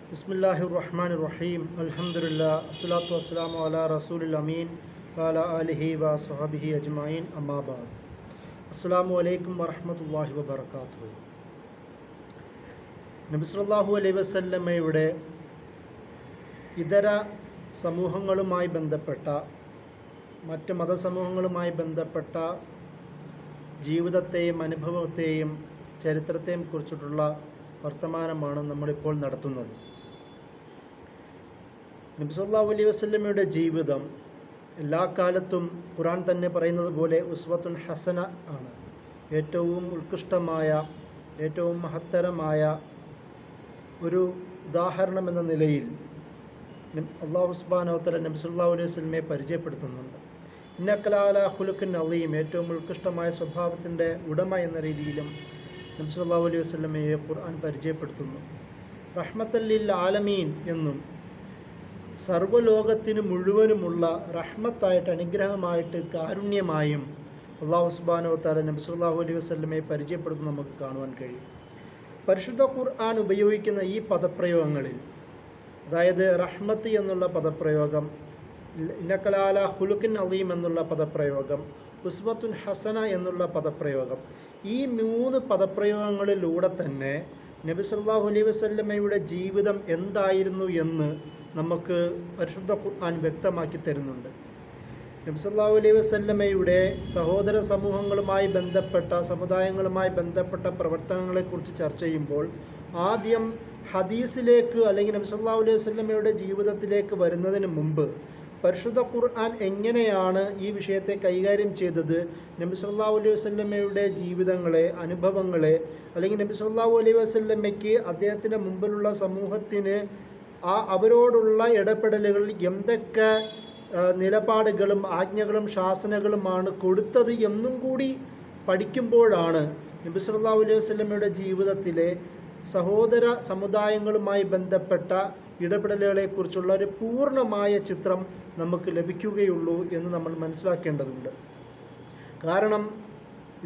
ബിസ്മില്ലാഹിർ റഹ്മാനിർ റഹീം അൽഹംദുലില്ലാഹ് അസ്സലാത്തു വസ്സലാമു അലാ റസൂലിൽ അമീൻ വഅലാ ആലിഹി വസ്വഹബിഹി അജ്മഈൻ അമ്മാ ബഅദ്. അസ്സലാമു അലൈക്കും വറഹ്മത്തുള്ളാഹി വബറകാതുഹു. നബി സല്ലല്ലാഹു അലൈഹി വസല്ലമയുടെ ഇതര സമൂഹങ്ങളുമായി ബന്ധപ്പെട്ട മറ്റ് മതസമൂഹങ്ങളുമായി ബന്ധപ്പെട്ട ജീവിതത്തെയും അനുഭവത്തെയും ചരിത്രത്തെയും കുറിച്ചിട്ടുള്ള വർത്തമാനമാണ് നമ്മളിപ്പോൾ നടത്തുന്നത്. നബി സല്ലല്ലാഹു അലൈഹി വസല്ലമയുടെ ജീവിതം എല്ലാ കാലത്തും ഖുർആൻ തന്നെ പറയുന്നത് പോലെ ഉസ്വത്തുൻ ഹസന ആണ്. ഏറ്റവും ഉത്കൃഷ്ടമായ, ഏറ്റവും മഹത്തരമായ ഒരു ഉദാഹരണം എന്ന നിലയിൽ അല്ലാഹു സുബ്ഹാനഹു വ തആല നബി സല്ലല്ലാഹു അലൈഹി വസല്ലമയെ പരിചയപ്പെടുത്തുന്നുണ്ട്. ഇന്നക ലഅലാ ഖുലുഖിൻ അളീം, ഏറ്റവും ഉത്കൃഷ്ടമായ സ്വഭാവത്തിൻ്റെ ഉടമ എന്ന രീതിയിലും നബി സല്ലല്ലാഹു അലൈഹി വസല്ലമയെ ഖുർആൻ പരിചയപ്പെടുത്തുന്നു. റഹ്മത്തൽ ലിൽ ആലമീൻ എന്നും സർവ്വലോകത്തിന് മുഴുവനുമുള്ള റഹ്മത്തായിട്ട്, അനുഗ്രഹമായിട്ട്, കാരുണ്യമായും അല്ലാഹു സുബ്ഹാനഹു വ തആല നബി സല്ലല്ലാഹു അലൈഹി വസല്ലമയെ പരിചയപ്പെടുത്തുന്നത് നമുക്ക് കാണുവാൻ കഴിയും. പരിശുദ്ധ ഖുർആൻ ഉപയോഗിക്കുന്ന ഈ പദപ്രയോഗങ്ങളിൽ, അതായത് റഹ്മത്ത് എന്നുള്ള പദപ്രയോഗം, ഇന്നക ലഅലാ ഖുലുഖിൻ അളീം എന്നുള്ള പദപ്രയോഗം, ഉസ്വത്തുൻ ഹസന എന്നുള്ള പദപ്രയോഗം, ഈ മൂന്ന് പദപ്രയോഗങ്ങളിലൂടെ തന്നെ നബി സല്ലല്ലാഹു അലൈഹി വസല്ലമയുടെ ജീവിതം എന്തായിരുന്നു എന്ന് നമുക്ക് പരിശുദ്ധ ഖുർആൻ വ്യക്തമാക്കി തരുന്നുണ്ട്. നബി സല്ലല്ലാഹു അലൈഹി വസല്ലമയുടെ സഹോദര സമൂഹങ്ങളുമായി ബന്ധപ്പെട്ട, സമുദായങ്ങളുമായി ബന്ധപ്പെട്ട പ്രവർത്തനങ്ങളെക്കുറിച്ച് ചർച്ച ചെയ്യുമ്പോൾ ആദ്യം ഹദീസിലേക്ക്, അല്ലെങ്കിൽ നബി സല്ലല്ലാഹു അലൈഹി വസല്ലമയുടെ ജീവിതത്തിലേക്ക് വരുന്നതിന് മുമ്പ് പരിശുദ്ധ ഖുർആൻ എങ്ങനെയാണ് ഈ വിഷയത്തെ കൈകാര്യം ചെയ്തത്, നബി സല്ലല്ലാഹു അലൈഹി വസല്ലമയുടെ ജീവിതങ്ങളെ, അനുഭവങ്ങളെ, അല്ലെങ്കിൽ നബി സല്ലല്ലാഹു അലൈഹി വസല്ലമയ്ക്ക് അദ്ദേഹത്തിൻ്റെ മുമ്പിലുള്ള സമൂഹത്തിന് അവരോടുള്ള ഇടപെടലുകളിൽ എന്തൊക്കെ നിലപാടുകളും ആജ്ഞകളും ശാസനകളുമാണ് കൊടുത്തത് എന്നും കൂടി പഠിക്കുമ്പോഴാണ് നബി സല്ലല്ലാഹു അലൈഹി വസല്ലമയുടെ ജീവിതത്തിലെ സഹോദര സമുദായങ്ങളുമായി ബന്ധപ്പെട്ട ഇടപെടലുകളെക്കുറിച്ചുള്ള ഒരു പൂർണ്ണമായ ചിത്രം നമുക്ക് ലഭിക്കുകയുള്ളൂ എന്ന് നമ്മൾ മനസ്സിലാക്കേണ്ടതുണ്ട്. കാരണം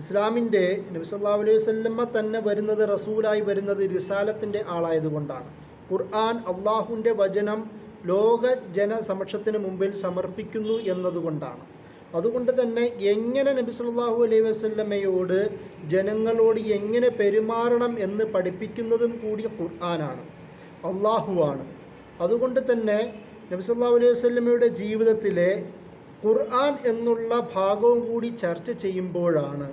ഇസ്ലാമിൻ്റെ നബി സല്ലല്ലാഹു അലൈഹി വസല്ലമ തന്നെ വരുന്നത്, റസൂലായി വരുന്നത് റിസാലത്തിൻ്റെ ആളായതുകൊണ്ടാണ്. ഖുർആൻ അള്ളാഹുവിൻ്റെ വചനം ലോക ജനസമക്ഷത്തിന് മുമ്പിൽ സമർപ്പിക്കുന്നു എന്നതുകൊണ്ടാണ്. അതുകൊണ്ട് തന്നെ എങ്ങനെ നബി സല്ലല്ലാഹു അലൈഹി വസല്ലമയോട്, ജനങ്ങളോട് എങ്ങനെ പെരുമാറണം എന്ന് പഠിപ്പിക്കുന്നതും കൂടി ഖുർആനാണ്, അള്ളാഹുവാണ്. അതുകൊണ്ട് തന്നെ നബി സല്ലല്ലാഹു അലൈഹി വസല്ലമയുടെ ജീവിതത്തിലെ ഖുർആൻ എന്നുള്ള ഭാഗവും കൂടി ചർച്ച ചെയ്യുമ്പോഴാണ്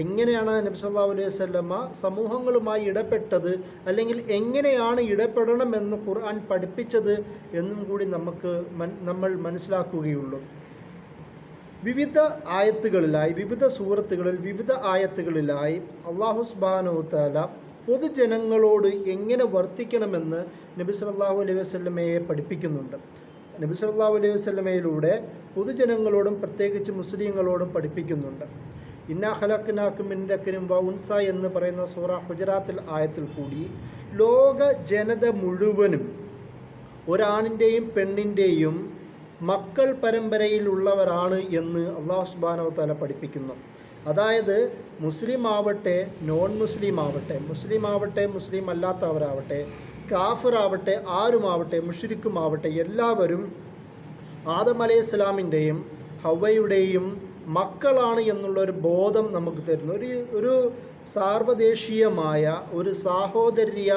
എങ്ങനെയാണ് നബി സല്ലല്ലാഹു അലൈഹി വസല്ലമ സമൂഹങ്ങളുമായി ഇടപെട്ടത്, അല്ലെങ്കിൽ എങ്ങനെയാണ് ഇടപെടണമെന്ന് ഖുർആൻ പഠിപ്പിച്ചത് എന്നും കൂടി നമ്മൾ മനസ്സിലാക്കുകയുള്ളൂ. വിവിധ ആയത്തുകളിലായി, വിവിധ സൂറത്തുകളിൽ, വിവിധ ആയത്തുകളിലായി അല്ലാഹു സുബ്ഹാനഹു വ തആല പൊതുജനങ്ങളോട് എങ്ങനെ വർത്തിക്കണമെന്ന് നബി സല്ലല്ലാഹു അലൈഹി വസല്ലമയെ പഠിപ്പിക്കുന്നുണ്ട്. നബി സല്ലല്ലാഹു അലൈഹി വസല്ലമയിലൂടെ പൊതുജനങ്ങളോടും പ്രത്യേകിച്ച് മുസ്ലിങ്ങളോടും പഠിപ്പിക്കുന്നുണ്ട്. ഇന്നാ ഖലഖ്നാകും മിൻ ദക്കരിൻ വ ഉൻസ എന്ന് പറയുന്ന സൂറ ഹുജറാത്തിൽ ആയത്തിൽ കൂടി ലോക ജനത മുഴുവനും ഒരാണിൻ്റെയും പെണ്ണിൻ്റെയും മക്കൾ പരമ്പരയിലുള്ളവരാണ് എന്ന് അല്ലാഹു സുബ്ഹാനഹു വ തആല പഠിപ്പിക്കുന്നു. അതായത് മുസ്ലിം ആവട്ടെ, നോൺ മുസ്ലിം ആവട്ടെ, മുസ്ലിം ആവട്ടെ, മുസ്ലിം അല്ലാത്തവരാവട്ടെ, കാഫിറാവട്ടെ, ആരുമാവട്ടെ, മുശ്രിക്കുമാവട്ടെ, എല്ലാവരും ആദം അലൈഹിസ്സലാമിൻ്റെയും ഹവ്വയുടെയും മക്കളാണ് എന്നുള്ളൊരു ബോധം നമുക്ക് തരുന്നു. ഒരു സാർവദേശീയമായ ഒരു സാഹോദര്യ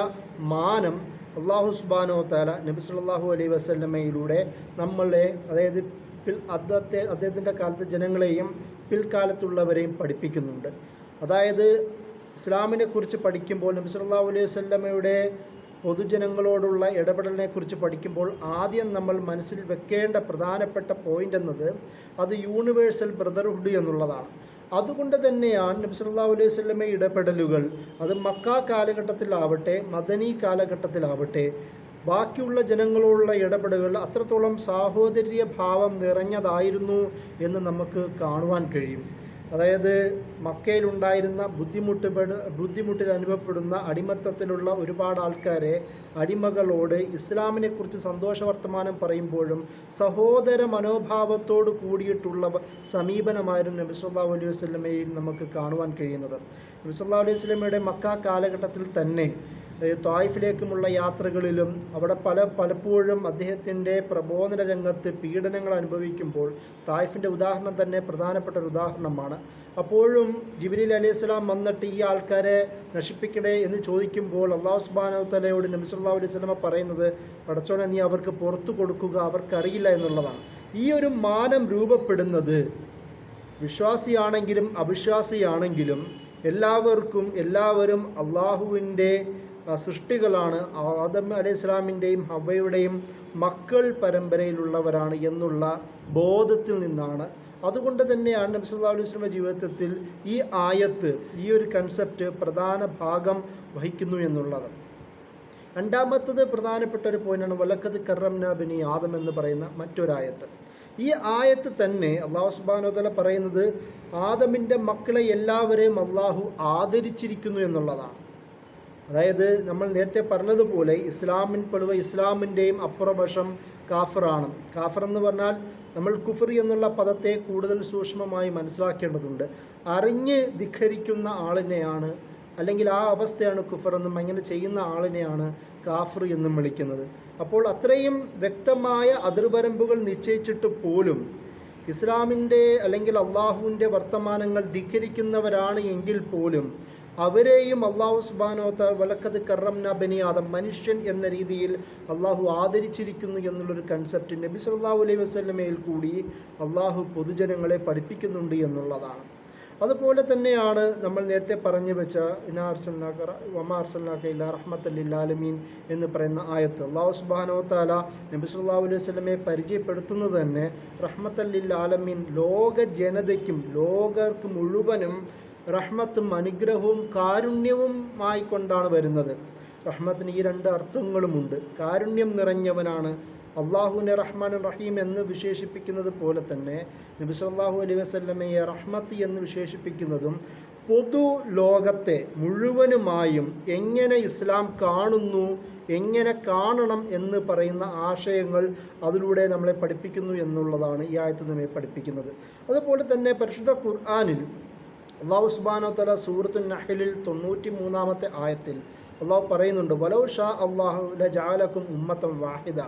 മാനം അല്ലാഹു സുബ്ഹാനഹു വ തആല നബി സല്ലല്ലാഹു അലൈഹി വസല്ലമയിലൂടെ നമ്മളെ, അതായത് അദ്ദേഹത്തിൻ്റെ കാലത്ത് ജനങ്ങളെയും പിൽക്കാലത്തുള്ളവരെയും പഠിപ്പിക്കുന്നുണ്ട്. അതായത് ഇസ്ലാമിനെ കുറിച്ച് പഠിക്കുമ്പോൾ, നബി സല്ലല്ലാഹു അലൈഹി വസല്ലമയുടെ പൊതുജനങ്ങളോടുള്ള ഇടപെടലിനെക്കുറിച്ച് പഠിക്കുമ്പോൾ ആദ്യം നമ്മൾ മനസ്സിൽ വെക്കേണ്ട പ്രധാനപ്പെട്ട പോയിൻ്റ് എന്നത് അത് യൂണിവേഴ്സൽ ബ്രദർഹുഡ് എന്നുള്ളതാണ്. അതുകൊണ്ട് തന്നെയാണ് നബി സല്ലല്ലാഹു അലൈഹി വസല്ലമയുടെ ഇടപെടലുകൾ, അത് മക്ക കാലഘട്ടത്തിലാവട്ടെ, മദനി കാലഘട്ടത്തിലാവട്ടെ, ബാക്കിയുള്ള ജനങ്ങളോടുള്ള ഇടപെടലുകൾ അത്രത്തോളം സാഹോദര്യ ഭാവം നിറഞ്ഞതായിരുന്നു എന്ന് നമുക്ക് കാണുവാൻ കഴിയും. അതായത് മക്കയിലുണ്ടായിരുന്ന ബുദ്ധിമുട്ടിൽ അനുഭവപ്പെടുന്ന അടിമത്തത്തിലുള്ള ഒരുപാട് ആൾക്കാരെ, അടിമകളോട് ഇസ്ലാമിനെക്കുറിച്ച് സന്തോഷ വർത്തമാനം പറയുമ്പോഴും സഹോദര മനോഭാവത്തോട് കൂടിയിട്ടുള്ള സമീപനമായിരുന്നു നബി സല്ലല്ലാഹു അലൈഹി വസല്ലമയിൽ നമുക്ക് കാണുവാൻ കഴിയുന്നത്. നബി സല്ലല്ലാഹു അലൈഹി വസല്ലമയുടെ മക്ക കാലഘട്ടത്തിൽ തന്നെ ത്വായിഫിലേക്കുമുള്ള യാത്രകളിലും അവിടെ പലപ്പോഴും അദ്ദേഹത്തിൻ്റെ പ്രബോധന രംഗത്ത് പീഡനങ്ങൾ അനുഭവിക്കുമ്പോൾ ത്വായിഫിൻ്റെ ഉദാഹരണം തന്നെ പ്രധാനപ്പെട്ട ഒരു ഉദാഹരണമാണ്. അപ്പോഴും ജിബ്രീൽ അലൈഹിസ്സലാം വന്നിട്ട് ഈ ആൾക്കാരെ നശിപ്പിക്കണേ എന്ന് ചോദിക്കുമ്പോൾ അല്ലാഹു സുബ്ഹാനഹു വ തആലയോട് നബി സല്ലല്ലാഹു അലൈഹി വസല്ലമ പറയുന്നത്, പടച്ചോനെ നീ അവർക്ക് പുറത്തു കൊടുക്കുക, അവർക്കറിയില്ല എന്നുള്ളതാണ്. ഈ ഒരു മാനം രൂപപ്പെടുന്നത് വിശ്വാസിയാണെങ്കിലും അവിശ്വാസിയാണെങ്കിലും എല്ലാവരും അള്ളാഹുവിൻ്റെ സൃഷ്ടികളാണ്, ആദം അലൈഹിസ്സലാമിൻ്റെയും ഹവ്വയുടെയും മക്കൾ പരമ്പരയിലുള്ളവരാണ് എന്നുള്ള ബോധത്തിൽ നിന്നാണ്. അതുകൊണ്ട് തന്നെയാണ് നബി സല്ലല്ലാഹു അലൈഹി വസല്ലം ജീവിതത്തിൽ ഈ ആയത്ത്, ഈ ഒരു കൺസെപ്റ്റ് പ്രധാന ഭാഗം വഹിക്കുന്നു എന്നുള്ളത്. രണ്ടാമത്തത് പ്രധാനപ്പെട്ട ഒരു പോയിന്റാണ് വലഖദ് കറംനാ ബനി ആദം എന്ന് പറയുന്ന മറ്റൊരായത്ത്. ഈ ആയത്ത് തന്നെ അല്ലാഹു സുബ്ഹാനഹു വ തആല പറയുന്നത് ആദമിൻ്റെ മക്കളെ എല്ലാവരെയും അള്ളാഹു ആദരിച്ചിരിക്കുന്നു എന്നുള്ളതാണ്. അതായത് നമ്മൾ നേരത്തെ പറഞ്ഞതുപോലെ ഇസ്ലാമിൻ്റെയും അപ്പുറവശം കാഫറാണ്. കാഫർ എന്ന് പറഞ്ഞാൽ നമ്മൾ കുഫർ എന്നുള്ള പദത്തെ കൂടുതൽ സൂക്ഷ്മമായി മനസ്സിലാക്കേണ്ടതുണ്ട്. അറിഞ്ഞ് ധിഖരിക്കുന്ന ആളിനെയാണ്, അല്ലെങ്കിൽ ആ അവസ്ഥയാണ് കുഫർ എന്നും അങ്ങനെ ചെയ്യുന്ന ആളിനെയാണ് കാഫർ എന്നും വിളിക്കുന്നത്. അപ്പോൾ അത്രയും വ്യക്തമായ അതിർവരമ്പുകൾ നിശ്ചയിച്ചിട്ട് പോലും ഇസ്ലാമിൻ്റെ അല്ലെങ്കിൽ അള്ളാഹുവിൻ്റെ വർത്തമാനങ്ങൾ ധിഖരിക്കുന്നവരാണ് എങ്കിൽ പോലും അവരെയും അള്ളാഹു സുബ്ഹാനഹു വ തആല വലഖദ് കറംനാ ബനി ആദം, മനുഷ്യൻ എന്ന രീതിയിൽ അള്ളാഹു ആദരിച്ചിരിക്കുന്നു എന്നുള്ളൊരു കൺസെപ്റ്റ് നബി സല്ലല്ലാഹു അലൈഹി വസല്ലമയിൽ കൂടി അള്ളാഹു പൊതുജനങ്ങളെ പഠിപ്പിക്കുന്നുണ്ട് എന്നുള്ളതാണ്. അതുപോലെ തന്നെയാണ് നമ്മൾ നേരത്തെ പറഞ്ഞു വെച്ച വമാ അർസൽനാക ഇല്ലാ റഹ്മത്തൽ ലിൽ ആലമീൻ എന്ന് പറയുന്ന ആയത്ത്. അല്ലാഹു സുബ്ഹാനഹു വ തആല നബി സല്ലല്ലാഹു അലൈഹി വസല്ലമയെ പരിചയപ്പെടുത്തുന്നത് തന്നെ റഹ്മത്തൽ ലിൽ ആലമീൻ, ലോക ജനതയ്ക്കും ലോകർക്ക് മുഴുവനും റഹ്മത്തും അനുഗ്രഹവും കാരുണ്യവുമായി കൊണ്ടാണ് വരുന്നത്. റഹ്മത്തിന് ഈ രണ്ട് അർത്ഥങ്ങളുമുണ്ട്. കാരുണ്യം നിറഞ്ഞവനാണ് അള്ളാഹുവിനെ റഹ്മാൻ റഹീം എന്ന് വിശേഷിപ്പിക്കുന്നത് പോലെ തന്നെ നബി സല്ലല്ലാഹു അലൈഹി വസല്ലമയെ റഹ്മത്ത് എന്ന് വിശേഷിപ്പിക്കുന്നതും പൊതു ലോകത്തെ മുഴുവനുമായും എങ്ങനെ ഇസ്ലാം കാണുന്നു, എങ്ങനെ കാണണം എന്ന് പറയുന്ന ആശയങ്ങൾ അതിലൂടെ നമ്മളെ പഠിപ്പിക്കുന്നു എന്നുള്ളതാണ് ഈ ആയത്ത് നമ്മെ പഠിപ്പിക്കുന്നത്. അതുപോലെ തന്നെ പരിശുദ്ധ ഖുർആനിൽ അല്ലാഹു സുബ്ഹാനഹു വ തആല സൂറത്തുൻ നഹ്ലിൽ 93-ാമത്തെ ആയത്തിൽ അള്ളാഹു പറയുന്നുണ്ട്, വലൗ ഷാ അല്ലാഹു ലജഅലകും ഉമ്മത്തൻ വാഹിദ.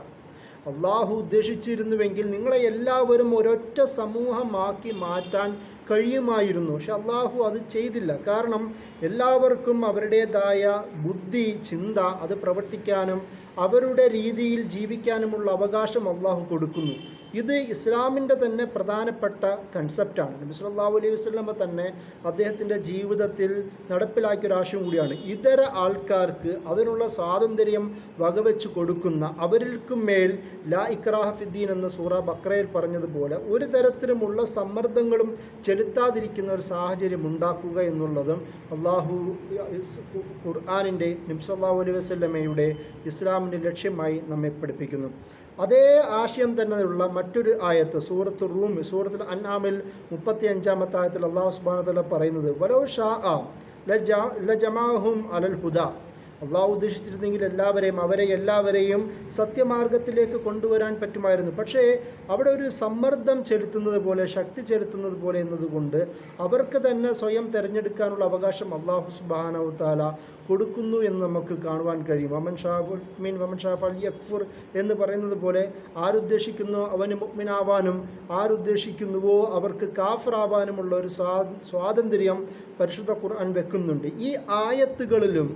അള്ളാഹു ഉദ്ദേശിച്ചിരുന്നുവെങ്കിൽ നിങ്ങളെ എല്ലാവരും ഒരൊറ്റ സമൂഹമാക്കി മാറ്റാൻ കഴിയുമായിരുന്നു. പക്ഷെ അള്ളാഹു അത് ചെയ്തില്ല. കാരണം എല്ലാവർക്കും അവരുടേതായ ബുദ്ധി, ചിന്ത അത് പ്രവർത്തിക്കാനും അവരുടെ രീതിയിൽ ജീവിക്കാനുമുള്ള അവകാശം അള്ളാഹു കൊടുക്കുന്നു. ഇത് ഇസ്ലാമിൻ്റെ തന്നെ പ്രധാനപ്പെട്ട കൺസെപ്റ്റാണ്. നബി സല്ലല്ലാഹു അലൈഹി വസല്ലമ തന്നെ അദ്ദേഹത്തിൻ്റെ ജീവിതത്തിൽ നടപ്പിലാക്കിയ ഒരു ആശയം കൂടിയാണ്. ഇതര ആൾക്കാർക്ക് അതിനുള്ള സ്വാതന്ത്ര്യം വകവെച്ച് കൊടുക്കുന്ന, അവർക്കും മേൽ ലാ ഇക്റാഹ ഫിദ്ദീൻ എന്ന സൂറ ബഖറയിൽ പറഞ്ഞതുപോലെ ഒരു തരത്തിലുമുള്ള സമ്മർദ്ദങ്ങളും ചെലുത്താതിരിക്കുന്ന ഒരു സാഹചര്യം ഉണ്ടാക്കുക എന്നുള്ളതും അള്ളാഹു ഖുർആനിൻ്റെ നബി സല്ലല്ലാഹു അലൈഹി വസല്ലമയുടെ ഇസ്ലാമിൻ്റെ ലക്ഷ്യമായി നമ്മെ പഠിപ്പിക്കുന്നു. അതേ ആശയം തന്നെയുള്ള മറ്റൊരു ആയത്ത് സൂറത്തുൽ അൻആമിൽ 35-ാമത്തെ ആയത്തിൽ അല്ലാഹു സുബ്ഹാനഹു വ തആല പറയുന്നത്, വലൗ ഷാഅ ലജമഅഹും അലൽ ഹുദ. അള്ളാഹു ഉദ്ദേശിച്ചിരുന്നെങ്കിൽ അവരെ എല്ലാവരെയും സത്യമാർഗത്തിലേക്ക് കൊണ്ടുവരാൻ പറ്റുമായിരുന്നു. പക്ഷേ അവിടെ ഒരു സമ്മർദ്ദം ചെലുത്തുന്നത് പോലെ, ശക്തി ചെലുത്തുന്നത് പോലെ എന്നതുകൊണ്ട് അവർക്ക് തന്നെ സ്വയം തിരഞ്ഞെടുക്കാനുള്ള അവകാശം അല്ലാഹു സുബ്ഹാനഹു വ തആല കൊടുക്കുന്നു എന്ന് നമുക്ക് കാണുവാൻ കഴിയും. വമൻ ഷാ ഫൽയക്ഫുർ എന്ന് പറയുന്നത് പോലെ ആരുദ്ദേശിക്കുന്നോ അവന് മുഅ്മിനാവാനും ആരുദ്ദേശിക്കുന്നുവോ അവർക്ക് കാഫിറാവാനുമുള്ള ഒരു സ്വാതന്ത്ര്യം പരിശുദ്ധ ഖുർആൻ വെക്കുന്നുണ്ട്. ഈ ആയത്തുകളിലും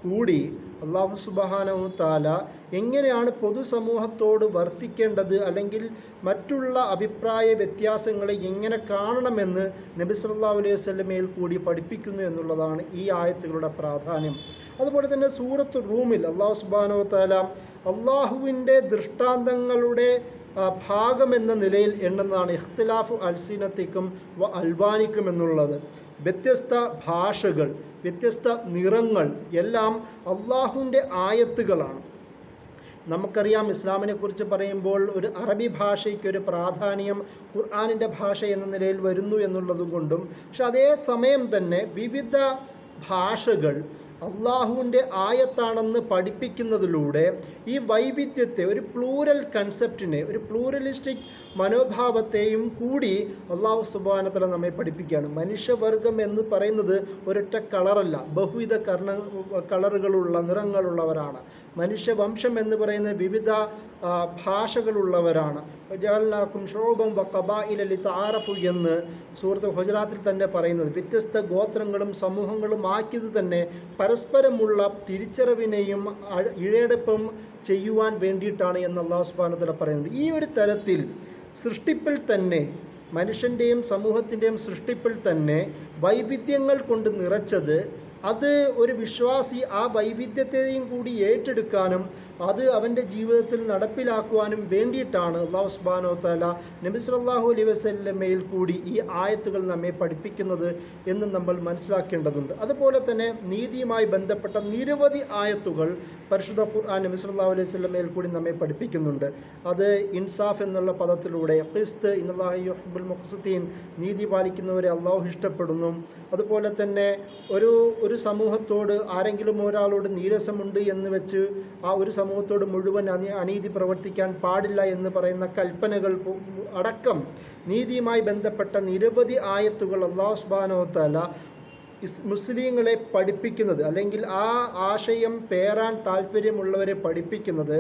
കൂടി അല്ലാഹു സുബ്ഹാനഹു വ തആല എങ്ങനെയാണ് പൊതുസമൂഹത്തോട് വർത്തിക്കേണ്ടത്, അല്ലെങ്കിൽ മറ്റുള്ള അഭിപ്രായ വ്യത്യാസങ്ങളെ എങ്ങനെ കാണണമെന്ന് നബി സല്ലല്ലാഹു അലൈഹി വസല്ലമയിൽ കൂടി പഠിപ്പിക്കുന്നു എന്നുള്ളതാണ് ഈ ആയത്തുകളുടെ പ്രാധാന്യം. അതുപോലെ തന്നെ സൂറത്ത് റൂമിൽ അല്ലാഹു സുബ്ഹാനഹു വ തആല അള്ളാഹുവിൻ്റെ ദൃഷ്ടാന്തങ്ങളുടെ ഭാഗമെന്ന നിലയിൽ എണ്ണുന്നതാണ് ഇഖ്തിലാഫു അൽസിനത്തിക്കും വ അൽവാനിക്കും എന്നുള്ളത്. വ്യത്യസ്ത ഭാഷകൾ, വ്യത്യസ്ത നിറങ്ങൾ എല്ലാം അള്ളാഹുവിൻ്റെ ആയത്തുകളാണ്. നമുക്കറിയാം ഇസ്ലാമിനെ കുറിച്ച് പറയുമ്പോൾ ഒരു അറബി ഭാഷയ്ക്ക് ഒരു പ്രാധാന്യം ഖുർആനിൻ്റെ ഭാഷ എന്ന നിലയിൽ വരുന്നു എന്നുള്ളത് കൊണ്ടും, പക്ഷെ അതേ സമയം തന്നെ വിവിധ ഭാഷകൾ അള്ളാഹുവിൻ്റെ ആയത്താണെന്ന് പഠിപ്പിക്കുന്നതിലൂടെ ഈ വൈവിധ്യത്തെ, ഒരു പ്ലൂരൽ കൺസെപ്റ്റിനെ, ഒരു പ്ലൂറലിസ്റ്റിക് മനോഭാവത്തെയും കൂടി അള്ളാഹു സുബ്ഹാനഹു വ തആല നമ്മെ പഠിപ്പിക്കുകയാണ്. മനുഷ്യവർഗം എന്ന് പറയുന്നത് ഒരൊറ്റ കളറല്ല, ബഹുവിധ കളറുകളുള്ള, നിറങ്ങളുള്ളവരാണ്. മനുഷ്യവംശം എന്ന് പറയുന്ന വിവിധ ഭാഷകളുള്ളവരാണ്. വജഅൽനാകും ശുഉബൻ വഖബാഇല ലിതആറഫു എന്ന് സൂറത്ത് ഹുജറാത്തിൽ തന്നെ പറയുന്നത്. വ്യത്യസ്ത ഗോത്രങ്ങളും സമൂഹങ്ങളും ആക്കിയത് തന്നെ പരസ്പരമുള്ള തിരിച്ചറിവിനെയും ഇഴയെടുപ്പും ചെയ്യുവാൻ വേണ്ടിയിട്ടാണ് എന്ന് അല്ലാഹു സുബ്ഹാനഹു വ തആല പറയുന്നത്. ഈ ഒരു തരത്തിൽ സൃഷ്ടിപ്പിൽ തന്നെ, മനുഷ്യൻ്റെയും സമൂഹത്തിൻ്റെയും സൃഷ്ടിപ്പിൽ തന്നെ വൈവിധ്യങ്ങൾ കൊണ്ട് നിറച്ചത്, അത് ഒരു വിശ്വാസി ആ വൈവിധ്യത്തെയും കൂടി ഏറ്റെടുക്കാനും അത് അവൻ്റെ ജീവിതത്തിൽ നടപ്പിലാക്കുവാനും വേണ്ടിയിട്ടാണ് അല്ലാഹു സുബ്ഹാനഹു വ തആല നബി സല്ലല്ലാഹു അലൈഹി വസല്ലമയിൽ കൂടി ഈ ആയത്തുകൾ നമ്മെ പഠിപ്പിക്കുന്നത് എന്ന് നമ്മൾ മനസ്സിലാക്കേണ്ടതുണ്ട്. അതുപോലെ തന്നെ നീതിയുമായി ബന്ധപ്പെട്ട നിരവധി ആയത്തുകൾ പരിശുദ്ധ ഖുർആൻ നബി സല്ലല്ലാഹു അലൈഹി വസല്ലമയിൽ കൂടി നമ്മെ പഠിപ്പിക്കുന്നുണ്ട്. അത് ഇൻസാഫ് എന്നുള്ള പദത്തിലൂടെ, ഖിസ്ത് ഇന്നല്ലാഹ യുഹിബ്ബുൽ മുഖ്സിതീൻ, നീതി പാലിക്കുന്നവരെ അള്ളാഹു ഇഷ്ടപ്പെടുന്നു. അതുപോലെ തന്നെ ഒരു സമൂഹത്തോട്, ആരെങ്കിലും ഒരാളോട് നീരസമുണ്ട് എന്ന് വെച്ച് ആ ഒരു സമൂഹത്തോട് മുഴുവൻ അനീതി പ്രവർത്തിക്കാൻ പാടില്ല എന്ന് പറയുന്ന കൽപ്പനകൾ അടക്കം നീതിയുമായി ബന്ധപ്പെട്ട നിരവധി ആയത്തുകൾ അല്ലാഹു സുബ്ഹാനഹു വ തആല മുസ്ലിങ്ങളെ പഠിപ്പിക്കുന്നത്, അല്ലെങ്കിൽ ആ ആശയം പേറാൻ താല്പര്യമുള്ളവരെ പഠിപ്പിക്കുന്നത്,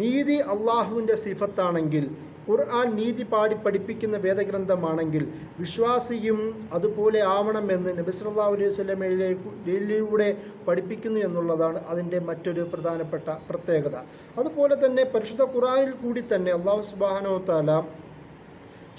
നീതി അള്ളാഹുവിൻ്റെ സിഫത്താണെങ്കിൽ, ഖുർആൻ നീതി പാടി പഠിപ്പിക്കുന്ന വേദഗ്രന്ഥമാണെങ്കിൽ വിശ്വാസിയും അതുപോലെ ആവണമെന്ന് നബി സല്ലല്ലാഹു അലൈഹി വസല്ലമയിലൂടെ പഠിപ്പിക്കുന്നു എന്നുള്ളതാണ് അതിൻ്റെ മറ്റൊരു പ്രധാനപ്പെട്ട പ്രത്യേകത. അതുപോലെ തന്നെ പരിശുദ്ധ ഖുർആനിൽ കൂടി തന്നെ അല്ലാഹു സുബ്ഹാനഹു വ തആല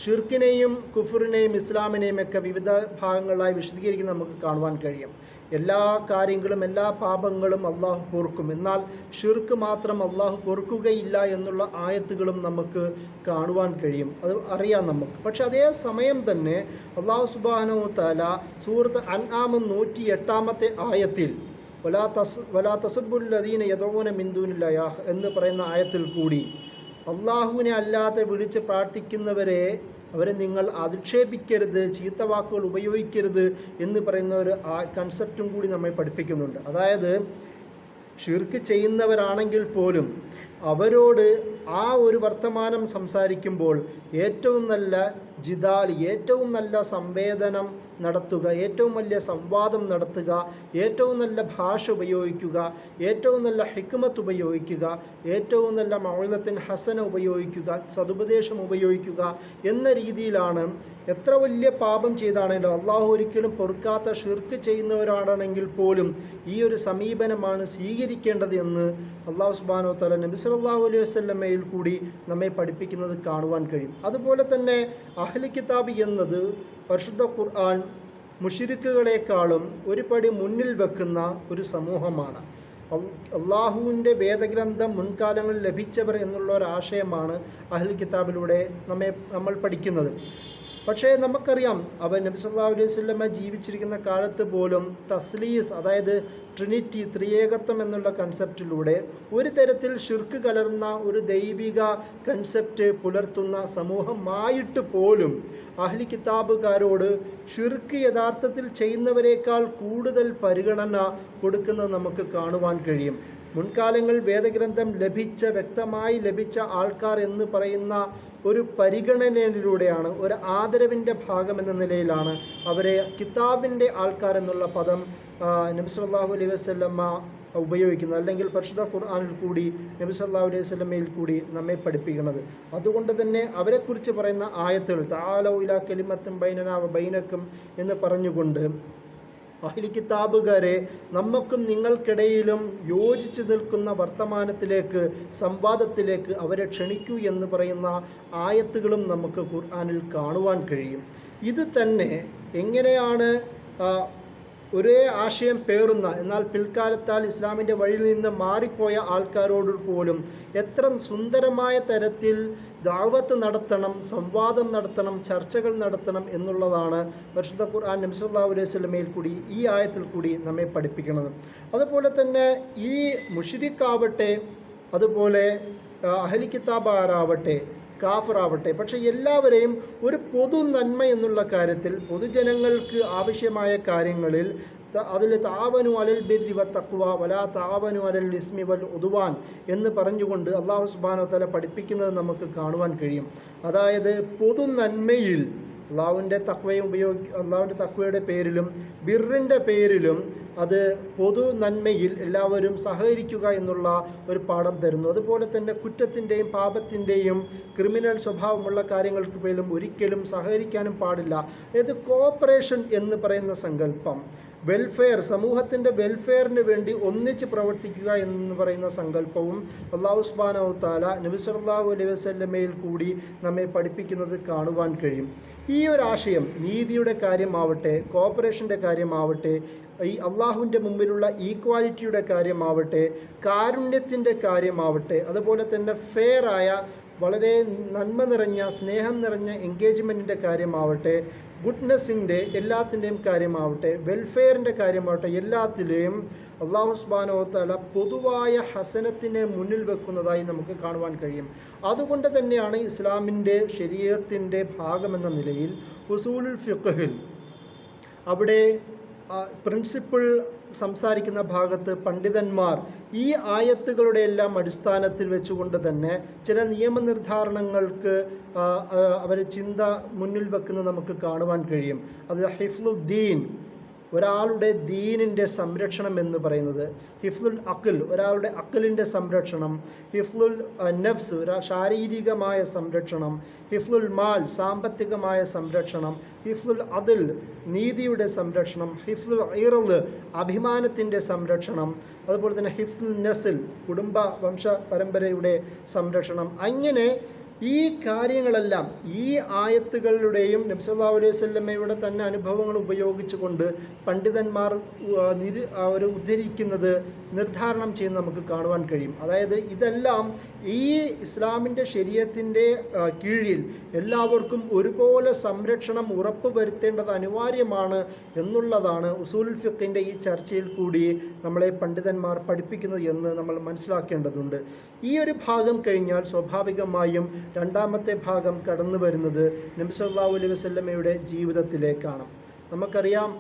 ഷിർക്കിനെയും കുഫറിനെയും ഇസ്ലാമിനെയും ഒക്കെ വിവിധ ഭാഗങ്ങളായി വിശദീകരിക്കുന്നത് നമുക്ക് കാണുവാൻ കഴിയും. എല്ലാ കാര്യങ്ങളും, എല്ലാ പാപങ്ങളും അള്ളാഹു പൊറുക്കും, എന്നാൽ ഷിർക്ക് മാത്രം അള്ളാഹു പൊറുക്കുകയില്ല എന്നുള്ള ആയത്തുകളും നമുക്ക് കാണുവാൻ കഴിയും, അത് അറിയാം നമുക്ക്. പക്ഷെ അതേ സമയം തന്നെ അള്ളാഹു സുബ്ഹാനഹു വ തആല സൂറത്ത് അൻആം 108-ാമത്തെ ആയത്തിൽ വലാ തസുബ്ബുൽ ലദീന യദഊന മിൻ ദൂനില്ലാഹി എന്ന് പറയുന്ന ആയത്തിൽ കൂടി അള്ളാഹുവിനെ അല്ലാതെ വിളിച്ച് പ്രാർത്ഥിക്കുന്നവരെ നിങ്ങൾ അധിക്ഷേപിക്കരുത്, ചീത്ത വാക്കുകൾ ഉപയോഗിക്കരുത് എന്ന് പറയുന്ന ഒരു കൺസെപ്റ്റും കൂടി നമ്മെ പഠിപ്പിക്കുന്നുണ്ട്. അതായത് ഷിർക്ക് ചെയ്യുന്നവരാണെങ്കിൽ പോലും അവരോട് ആ ഒരു വർത്തമാനം സംസാരിക്കുമ്പോൾ ഏറ്റവും നല്ല ജിദാൽ, ഏറ്റവും നല്ല സംവേദനം നടത്തുക, ഏറ്റവും വലിയ സംവാദം നടത്തുക, ഏറ്റവും നല്ല ഭാഷ ഉപയോഗിക്കുക, ഏറ്റവും നല്ല ഹിക്മത്ത് ഉപയോഗിക്കുക, ഏറ്റവും നല്ല മൗഇദത്തുൻ ഹസന ഉപയോഗിക്കുക, സതുപദേശം ഉപയോഗിക്കുക എന്ന രീതിയിലാണ്. എത്ര വലിയ പാപം ചെയ്താണെങ്കിലും അള്ളാഹു ഒരിക്കലും പൊറുക്കാത്ത ഷിർക്ക് ചെയ്യുന്നവരാണെങ്കിൽ പോലും ഈ ഒരു സമീപനമാണ് സ്വീകരിക്കേണ്ടത് എന്ന് അള്ളാഹു സുബ്ഹാനഹു വ തആല നബി സല്ലല്ലാഹു അലൈഹി വസല്ലമയിൽ കൂടി നമ്മെ പഠിപ്പിക്കുന്നത് കാണുവാൻ കഴിയും. അതുപോലെ തന്നെ അഹ്ലി കിതാബ് എന്നത് പരിശുദ്ധ ഖുർആൻ മുശ്രിക്കുകളെക്കാളും ഒരു പടി മുന്നിൽ വെക്കുന്ന ഒരു സമൂഹമാണ്. അള്ളാഹുവിൻ്റെ വേദഗ്രന്ഥം മുൻകാലങ്ങളിൽ ലഭിച്ചവർ എന്നുള്ള ഒരാശയമാണ് അഹ്ലി കിതാബിലൂടെ നമ്മൾ പഠിക്കുന്നത്. പക്ഷേ നമുക്കറിയാം, നബി സല്ലല്ലാഹു അലൈഹി വസല്ലമ ജീവിച്ചിരിക്കുന്ന കാലത്ത് പോലും തസ്ലീസ്, അതായത് ട്രിനിറ്റി, ത്രിയേകത്വം എന്നുള്ള കൺസെപ്റ്റിലൂടെ ഒരു തരത്തിൽ ഷിർക്ക് കലർന്ന ഒരു ദൈവിക കൺസെപ്റ്റ് പുലർത്തുന്ന സമൂഹമായിട്ട് പോലും അഹ്ലി കിതാബുകാരോട് ഷിർക്ക് യഥാർത്ഥത്തിൽ ചെയ്യുന്നവരെക്കാൾ കൂടുതൽ പരിഗണന കൊടുക്കുന്നത് നമുക്ക് കാണുവാൻ കഴിയും. മുൻകാലങ്ങൾ വേദഗ്രന്ഥം വ്യക്തമായി ലഭിച്ച ആൾക്കാർ എന്ന് പറയുന്ന ഒരു പരിഗണനയിലൂടെയാണ്, ഒരു ആദരവിൻ്റെ ഭാഗമെന്ന നിലയിലാണ് അവരെ കിതാബിൻ്റെ ആൾക്കാർ എന്നുള്ള പദം നബി സല്ലല്ലാഹു അലൈഹി വസല്ലമ ഉപയോഗിക്കുന്നത്, അല്ലെങ്കിൽ പരിശുദ്ധ ഖുർആനിൽ കൂടി നബി സല്ലല്ലാഹു അലൈഹി വസല്ലമയിൽ കൂടി നമ്മെ പഠിപ്പിക്കുന്നത്. അതുകൊണ്ട് തന്നെ അവരെക്കുറിച്ച് പറയുന്ന ആയത്തുകൾ തആലൗ ഇലാ കലിമത്തിൻ ബൈനനാ വ ബൈനക്കും എന്ന് പറഞ്ഞുകൊണ്ട് അഹ്ലി കിതാബുകാരെ നമുക്കും നിങ്ങൾക്കിടയിലും യോജിച്ചു നിൽക്കുന്ന വർത്തമാനത്തിലേക്ക്, സംവാദത്തിലേക്ക് അവരെ ക്ഷണിക്കൂ എന്ന് പറയുന്ന ആയത്തുകളും നമുക്ക് ഖുർആനിൽ കാണുവാൻ കഴിയും. ഇത് തന്നെ എങ്ങനെയാണ് ഒരേ ആശയം പേറുന്ന, എന്നാൽ പിൽക്കാലത്താൽ ഇസ്ലാമിൻ്റെ വഴിയിൽ നിന്ന് മാറിപ്പോയ ആൾക്കാരോട് പോലും എത്ര സുന്ദരമായ തരത്തിൽ ദഅവത്ത് നടത്തണം, സംവാദം നടത്തണം, ചർച്ചകൾ നടത്തണം എന്നുള്ളതാണ് പരിശുദ്ധ ഖുർആൻ നബി സല്ലല്ലാഹു അലൈഹി വസല്ലമയിൽ കൂടി ഈ ആയത്തിൽ കൂടി നമ്മെ പഠിപ്പിക്കുന്നത്. അതുപോലെ തന്നെ ഈ മുശ്രിക്കാവട്ടെ, അതുപോലെ അഹ്ലി കിതാബാരാവട്ടെ, കാഫറാവട്ടെ, പക്ഷേ എല്ലാവരെയും ഒരു പൊതു നന്മ എന്നുള്ള കാര്യത്തിൽ, പൊതുജനങ്ങൾക്ക് ആവശ്യമായ കാര്യങ്ങളിൽ അതിൽ താവനു അലൽ ബിർരി വ തഖ്വ വലാ താവനു അലൽ ഇസ്മി വൽ ഉദ്വാൻ എന്ന് പറഞ്ഞുകൊണ്ട് അല്ലാഹു സുബ്ഹാനഹു വ തആല പഠിപ്പിക്കുന്നത് നമുക്ക് കാണുവാൻ കഴിയും. അതായത് പൊതു നന്മയിൽ അള്ളാഹുവിൻ്റെ തഖ്വയുടെ പേരിലും ബിറിൻ്റെ പേരിലും അത് പൊതു നന്മയിൽ എല്ലാവരും സഹകരിക്കുക എന്നുള്ള ഒരു പാഠം തരുന്നു. അതുപോലെ തന്നെ കുറ്റത്തിൻ്റെയും പാപത്തിൻ്റെയും ക്രിമിനൽ സ്വഭാവമുള്ള കാര്യങ്ങൾക്ക് പോലും ഒരിക്കലും സഹകരിക്കാനും പാടില്ല. അതായത് കോഓപ്പറേഷൻ എന്ന് പറയുന്ന സങ്കല്പം, വെൽഫെയർ, സമൂഹത്തിൻ്റെ വെൽഫെയറിന് വേണ്ടി ഒന്നിച്ച് പ്രവർത്തിക്കുക എന്ന് പറയുന്ന സങ്കല്പവും അല്ലാഹു സുബ്ഹാനഹു വ തആല നബി സല്ലല്ലാഹു അലൈഹി വസല്ലമയിൽ കൂടി നമ്മെ പഠിപ്പിക്കുന്നത് കാണുവാൻ കഴിയും. ഈ ഒരു ആശയം നീതിയുടെ കാര്യമാവട്ടെ, കോഓപ്പറേഷൻ്റെ കാര്യമാവട്ടെ, ഈ അള്ളാഹുവിൻ്റെ മുമ്പിലുള്ള ഈക്വാലിറ്റിയുടെ കാര്യമാവട്ടെ, കാരുണ്യത്തിൻ്റെ കാര്യമാവട്ടെ, അതുപോലെ തന്നെ ഫെയറായ വളരെ നന്മ നിറഞ്ഞ സ്നേഹം നിറഞ്ഞ എൻഗേജ്മെൻറ്റിൻ്റെ കാര്യമാവട്ടെ, ഗുഡ്നെസ്സിൻ്റെ എല്ലാത്തിൻ്റെയും കാര്യമാവട്ടെ, വെൽഫെയറിൻ്റെ കാര്യമാവട്ടെ, എല്ലാത്തിലെയും അല്ലാഹു സുബ്ഹാനഹു വ തആല പൊതുവായ ഹസനത്തിനെ മുന്നിൽ വെക്കുന്നതായി നമുക്ക് കാണുവാൻ കഴിയും. അതുകൊണ്ട് തന്നെയാണ് ഇസ്ലാമിൻ്റെ ശരീഅത്തിൻ്റെ ഭാഗമെന്ന നിലയിൽ ഉസൂലുൽ ഫിഖ്ഹിൽ അവിടെ പ്രിൻസിപ്പിൾ സംസാരിക്കുന്ന ഭാഗത്ത് പണ്ഡിതന്മാർ ഈ ആയത്തുകളുടെ എല്ലാം അടിസ്ഥാനത്തിൽ വെച്ചുകൊണ്ട് തന്നെ ചില നിയമനിർദ്ധാരണങ്ങൾക്ക് അവർ ചിന്ത മുന്നിൽ വെക്കുന്നത് നമുക്ക് കാണുവാൻ കഴിയും. അത് ഹിഫ്ലുദ്ദീൻ, ഒരാളുടെ ദീനിൻ്റെ സംരക്ഷണം എന്ന് പറയുന്നത്, ഹിഫ്ലുൽ അഖിൽ, ഒരാളുടെ അഖിലിൻ്റെ സംരക്ഷണം, ഹിഫ്ലുൽ നഫ്സ്, ശാരീരികമായ സംരക്ഷണം, ഹിഫ്ലുൽ മാൽ, സാമ്പത്തികമായ സംരക്ഷണം, ഹിഫ്ലുൽ അദിൽ, നീതിയുടെ സംരക്ഷണം, ഹിഫ്ലുൽ ഇർദ്, അഭിമാനത്തിൻ്റെ സംരക്ഷണം, അതുപോലെ തന്നെ ഹിഫ്ലുൽ നസ്ൽ, കുടുംബ വംശ പരമ്പരയുടെ സംരക്ഷണം. അങ്ങനെ ഈ കാര്യങ്ങളെല്ലാം ഈ ആയത്തുകളുടെയും നബി സല്ലല്ലാഹു അലൈഹി വസല്ലമയുടെ തന്നെ അനുഭവങ്ങൾ ഉപയോഗിച്ചുകൊണ്ട് പണ്ഡിതന്മാർ അവർ ഉദ്ധരിക്കുന്നത് നിർദ്ധാരണം ചെയ്യുന്ന നമുക്ക് കാണുവാൻ കഴിയും. അതായത് ഇതെല്ലാം ഈ ഇസ്ലാമിൻ്റെ ശരീഅത്തിൻ്റെ കീഴിൽ എല്ലാവർക്കും ഒരുപോലെ സംരക്ഷണം ഉറപ്പുവരുത്തേണ്ടത് അനിവാര്യമാണ് എന്നുള്ളതാണ് ഉസൂലുൽ ഫിഖിൻ്റെ ഈ ചർച്ചയിൽ കൂടി നമ്മളെ പണ്ഡിതന്മാർ പഠിപ്പിക്കുന്നത് എന്ന് നമ്മൾ മനസ്സിലാക്കേണ്ടതുണ്ട്. ഈ ഒരു ഭാഗം കഴിഞ്ഞാൽ സ്വാഭാവികമായും രണ്ടാമത്തെ ഭാഗം കടന്നു വരുന്നത് നബി സല്ലല്ലാഹു അലൈഹി വസല്ലമയുടെ ജീവിതത്തിലേക്കാണ്. നമുക്കറിയാം,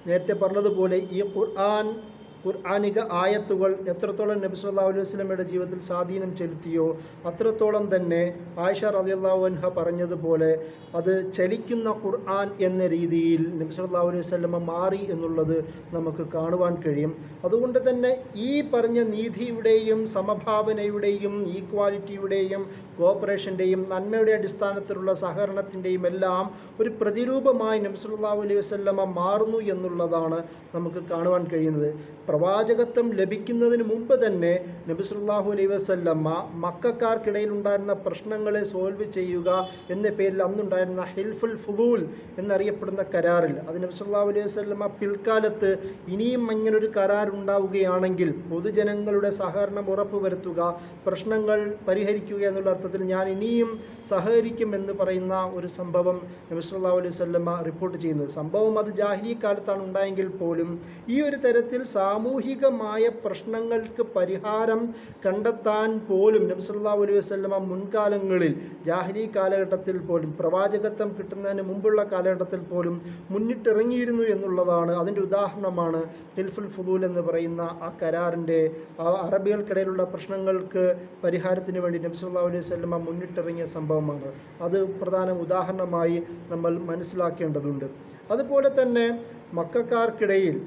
നേരത്തെ പറഞ്ഞതുപോലെ ഈ ഖുർആനിക ആയത്തുകൾ എത്രത്തോളം നബി സല്ലല്ലാഹു അലൈഹി വസല്ലമയുടെ ജീവിതത്തിൽ സ്വാധീനം ചെലുത്തിയോ അത്രത്തോളം തന്നെ ആയിഷ റളിയല്ലാഹു അൻഹ പറഞ്ഞതുപോലെ അത് ചലിക്കുന്ന ഖുർആൻ എന്ന രീതിയിൽ നബി സല്ലല്ലാഹു അലൈഹി വസല്ലമ മാറി എന്നുള്ളത് നമുക്ക് കാണുവാൻ കഴിയും. അതുകൊണ്ട് തന്നെ ഈ പറഞ്ഞ നീതിയുടെയും സമഭാവനയുടെയും ഈക്വാലിറ്റിയുടെയും കോഓപ്പറേഷൻ്റെയും നന്മയുടെ അടിസ്ഥാനത്തിലുള്ള സഹകരണത്തിൻ്റെയും എല്ലാം ഒരു പ്രതിരൂപമായി നബി സല്ലല്ലാഹു അലൈഹി വസല്ലമ മാറുന്നു എന്നുള്ളതാണ് നമുക്ക് കാണുവാൻ കഴിയുന്നത്. പ്രവാചകത്വം ലഭിക്കുന്നതിന് മുമ്പ് തന്നെ നബി സല്ലല്ലാഹു അലൈഹി വസല്ലമ മക്കക്കാർക്കിടയിൽ ഉണ്ടായിരുന്ന പ്രശ്നങ്ങളെ സോൾവ് ചെയ്യുക എന്ന പേരിൽ അന്നുണ്ടായിരുന്ന ഹിൽഫുൽ ഫുദൂൽ എന്നറിയപ്പെടുന്ന കരാറിൽ, അത് നബി സല്ലല്ലാഹു അലൈഹി വസല്ലമ പിൽക്കാലത്ത് ഇനിയും ഇങ്ങനൊരു കരാർ ഉണ്ടാവുകയാണെങ്കിൽ പൊതുജനങ്ങളുടെ സഹകരണം ഉറപ്പുവരുത്തുക, പ്രശ്നങ്ങൾ പരിഹരിക്കുക എന്നുള്ള അർത്ഥത്തിൽ ഞാൻ ഇനിയും സഹകരിക്കും എന്ന് പറയുന്ന ഒരു സംഭവം നബി സല്ലല്ലാഹു അലൈഹി വസല്ലമ റിപ്പോർട്ട് ചെയ്യുന്നു. സംഭവം അത് ജാഹിലി കാലത്താണ് ഉണ്ടായെങ്കിൽ പോലും ഈ ഒരു തരത്തിൽ സാമൂഹികമായ പ്രശ്നങ്ങൾക്ക് പരിഹാരം കണ്ടെത്താൻ പോലും നബി സല്ലല്ലാഹു അലൈഹി വസല്ലമ മുൻകാലങ്ങളിൽ ജാഹിലി കാലഘട്ടത്തിൽ പോലും പ്രവാചകത്വം കിട്ടുന്നതിന് മുമ്പുള്ള കാലഘട്ടത്തിൽ പോലും മുന്നിട്ടിറങ്ങിയിരുന്നു എന്നുള്ളതാണ്. അതിൻ്റെ ഉദാഹരണമാണ് ഹിൽഫുൽ ഫുദൂൽ എന്ന് പറയുന്ന ആ കരാറിൻ്റെ അറബികൾക്കിടയിലുള്ള പ്രശ്നങ്ങൾക്ക് പരിഹാരത്തിന് വേണ്ടി നബി സല്ലല്ലാഹു അലൈഹി വസല്ലമ മുന്നിട്ടിറങ്ങിയ സംഭവമാണ്. അത് പ്രധാന ഉദാഹരണമായി നമ്മൾ മനസ്സിലാക്കേണ്ടതുണ്ട്. അതുപോലെ തന്നെ മക്കക്കാർക്കിടയിൽ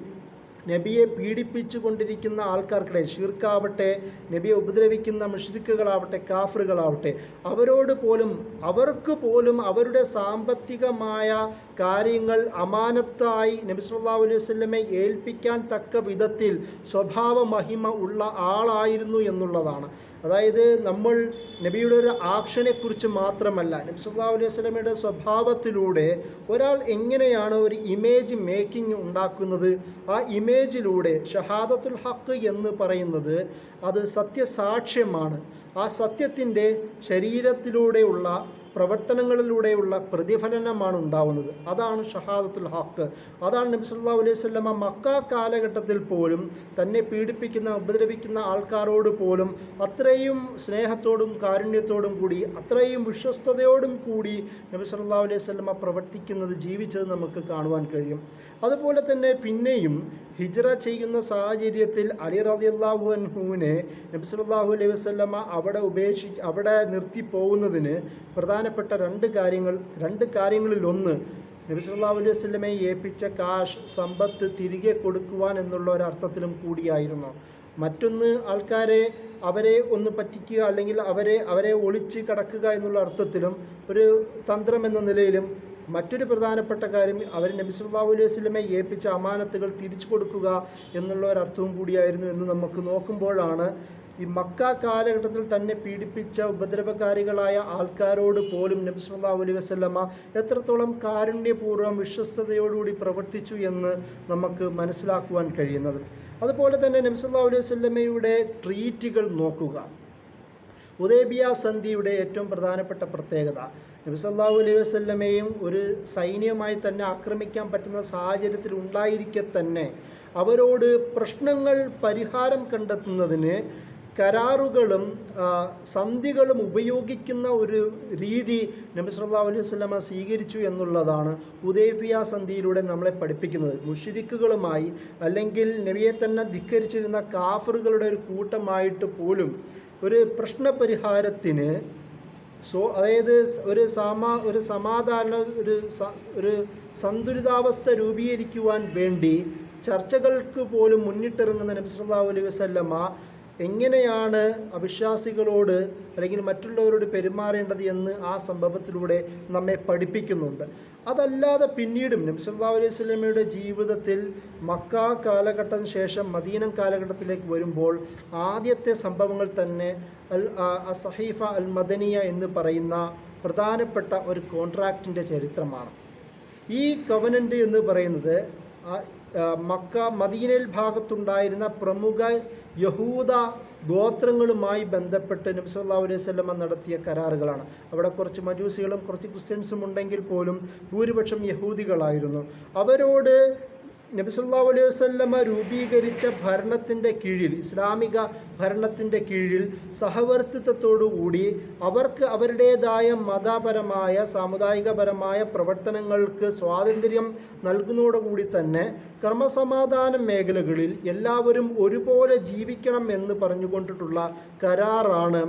നബിയെ പീഡിപ്പിച്ചു കൊണ്ടിരിക്കുന്ന ആൾക്കാർക്കിടയിൽ, ഷിർക്കാവട്ടെ, നബിയെ ഉപദ്രവിക്കുന്ന മുശ്രിക്കുകളാവട്ടെ, കാഫറുകളാവട്ടെ, അവർക്ക് പോലും അവരുടെ സാമ്പത്തികമായ കാര്യങ്ങൾ അമാനത്തായി നബി സല്ലല്ലാഹു അലൈഹി വസല്ലമയെ ഏൽപ്പിക്കാൻ തക്ക വിധത്തിൽ സ്വഭാവ മഹിമ ഉള്ള ആളായിരുന്നു എന്നുള്ളതാണ്. അതായത് നമ്മൾ നബിയുടെ ഒരു ആക്ഷനെക്കുറിച്ച് മാത്രമല്ല, നബി സല്ലല്ലാഹു അലൈഹി വസല്ലമയുടെ സ്വഭാവത്തിലൂടെ ഒരാൾ എങ്ങനെയാണ് ഒരു ഇമേജ് മേക്കിംഗ് ഉണ്ടാക്കുന്നത്, ആ ഇമേജിലൂടെ ഷഹാദത്തുൽ ഹഖ് എന്ന് പറയുന്നത് അത് സത്യസാക്ഷ്യമാണ്. ആ സത്യത്തിൻ്റെ ശരീരത്തിലൂടെയുള്ള പ്രവർത്തനങ്ങളിലൂടെയുള്ള പ്രതിഫലനമാണ് ഉണ്ടാവുന്നത്. അതാണ് ഷഹാദത്തുൽ ഹഖ്. അതാണ് നബി സല്ലല്ലാഹു അലൈഹി വസല്ലമ മക്ക കാലഘട്ടത്തിൽ പോലും തന്നെ പീഡിപ്പിക്കുന്ന ഉപദ്രവിക്കുന്ന ആൾക്കാരോട് പോലും അത്രയും സ്നേഹത്തോടും കാരുണ്യത്തോടും കൂടി അത്രയും വിശ്വസ്തയോടും കൂടി നബി സല്ലല്ലാഹു അലൈഹി വസല്ലമ പ്രവർത്തിക്കുന്നത് ജീവിച്ചത് നമുക്ക് കാണുവാൻ കഴിയും. അതുപോലെ തന്നെ പിന്നെയും ഹിജ്റ ചെയ്യുന്ന സാഹചര്യത്തിൽ അലി റളിയല്ലാഹു അൻഹുവിനെ നബി സല്ലല്ലാഹു അലൈഹി വസല്ലമ അവിടെ നിർത്തി പോകുന്നതിന് പ്രധാനപ്പെട്ട രണ്ട് കാര്യങ്ങളിൽ ഒന്ന്, നബി സല്ലല്ലാഹു അലൈഹി വസല്ലമയെ ഏൽപ്പിച്ച കാശ് സമ്പത്ത് തിരികെ കൊടുക്കുവാൻ എന്നുള്ള ഒരർത്ഥത്തിലും കൂടിയായിരുന്നു. മറ്റൊന്ന്, അവരെ ഒന്ന് പറ്റിക്കുക അല്ലെങ്കിൽ അവരെ ഒളിച്ച് കടക്കുക എന്നുള്ള അർത്ഥത്തിലും ഒരു തന്ത്രം എന്ന നിലയിലും മറ്റൊരു പ്രധാനപ്പെട്ട കാര്യം അവർ നബി സല്ലല്ലാഹു അലൈഹി വസല്ലമയെ ഏൽപ്പിച്ച അമാനത്തുകൾ തിരിച്ചു കൊടുക്കുക എന്നുള്ള ഒരർത്ഥവും കൂടിയായിരുന്നു എന്ന് നമുക്ക് നോക്കുമ്പോഴാണ് ഈ മക്ക കാലഘട്ടത്തിൽ തന്നെ പീഡിപ്പിച്ച ഉപദ്രവകാരികളായ ആൾക്കാരോട് പോലും നബി സല്ലല്ലാഹു അലൈഹി വസല്ലമ എത്രത്തോളം കാരുണ്യപൂർവ്വം വിശ്വസ്തയോടുകൂടി പ്രവർത്തിച്ചു എന്ന് നമുക്ക് മനസ്സിലാക്കുവാൻ കഴിയുന്നത്. അതുപോലെ തന്നെ നബി സല്ലല്ലാഹു അലൈഹി വസല്ലമയുടെ ട്രീറ്റുകൾ നോക്കുക. ഹുദൈബിയ സന്ധിയുടെ ഏറ്റവും പ്രധാനപ്പെട്ട പ്രത്യേകത, നബി സല്ലല്ലാഹു അലൈഹി വസല്ലമയും ഒരു സൈന്യമായി തന്നെ ആക്രമിക്കാൻ പറ്റുന്ന സാഹചര്യത്തിൽ ഉണ്ടായിരിക്കെ തന്നെ അവരോട് പ്രശ്നങ്ങൾ പരിഹാരം കണ്ടെത്തുന്നതിന് കരാറുകളും സന്ധികളും ഉപയോഗിക്കുന്ന ഒരു രീതി നബി സല്ലല്ലാഹു അലൈഹി വസല്ലമ സ്വീകരിച്ചു എന്നുള്ളതാണ് ഹുദൈബിയ സന്ധിയിലൂടെ നമ്മളെ പഠിപ്പിക്കുന്നത്. മുശ്രിക്കുകളുമായി അല്ലെങ്കിൽ നബിയെ തന്നെ ധിക്കരിച്ചിരുന്ന കാഫറുകളുടെ ഒരു കൂട്ടമായിട്ട് പോലും ഒരു പ്രശ്നപരിഹാരത്തിന് അതായത് ഒരു സമാധാന ഒരു സന്തുലിതാവസ്ഥ രൂപീകരിക്കുവാൻ വേണ്ടി ചർച്ചകൾക്ക് പോലും മുന്നിട്ടിറങ്ങുന്ന നബി സല്ലല്ലാഹു അലൈഹി വസല്ലമ എങ്ങനെയാണ് അവിശ്വാസികളോട് അല്ലെങ്കിൽ മറ്റുള്ളവരോട് പെരുമാറേണ്ടത് എന്ന് ആ സംഭവത്തിലൂടെ നമ്മെ പഠിപ്പിക്കുന്നുണ്ട്. അതല്ലാതെ പിന്നീടും നബി സല്ലല്ലാഹു അലൈഹി വസല്ലമയുടെ ജീവിതത്തിൽ മക്ക കാലഘട്ടത്തിന് ശേഷം മദീന കാലഘട്ടത്തിലേക്ക് വരുമ്പോൾ ആദ്യത്തെ സംഭവങ്ങൾ തന്നെ സഹീഫ അൽ മദനിയ എന്ന് പറയുന്ന പ്രധാനപ്പെട്ട ഒരു കോൺട്രാക്റ്റിൻ്റെ ചരിത്രമാണ്. ഈ കവനൻ്റ് എന്ന് പറയുന്നത് മദീനയിൽ ഭാഗത്തുണ്ടായിരുന്ന പ്രമുഖ യഹൂദ ഗോത്രങ്ങളുമായി ബന്ധപ്പെട്ട് നബി സല്ലല്ലാഹു അലൈഹി വസല്ലമ നടത്തിയ കരാറുകളാണ്. അവിടെ കുറച്ച് മജൂസികളും കുറച്ച് ക്രിസ്ത്യൻസും ഉണ്ടെങ്കിൽ പോലും ഭൂരിപക്ഷം യഹൂദികളായിരുന്നു. അവരോട് നബി സല്ലല്ലാഹു അലൈഹി വസല്ലമ രൂപീകരിച്ച ഭരണത്തിൻ്റെ കീഴിൽ, ഇസ്ലാമിക ഭരണത്തിൻ്റെ കീഴിൽ സഹവർത്തിത്വത്തോടുകൂടി അവർക്ക് അവരുടേതായ മതപരമായ സാമുദായികപരമായ പ്രവർത്തനങ്ങൾക്ക് സ്വാതന്ത്ര്യം നൽകുന്നതോടുകൂടി തന്നെ ക്രമസമാധാന മേഖലകളിൽ എല്ലാവരും ഒരുപോലെ ജീവിക്കണം എന്ന് പറഞ്ഞുകൊണ്ടിട്ടുള്ള കരാറാണ്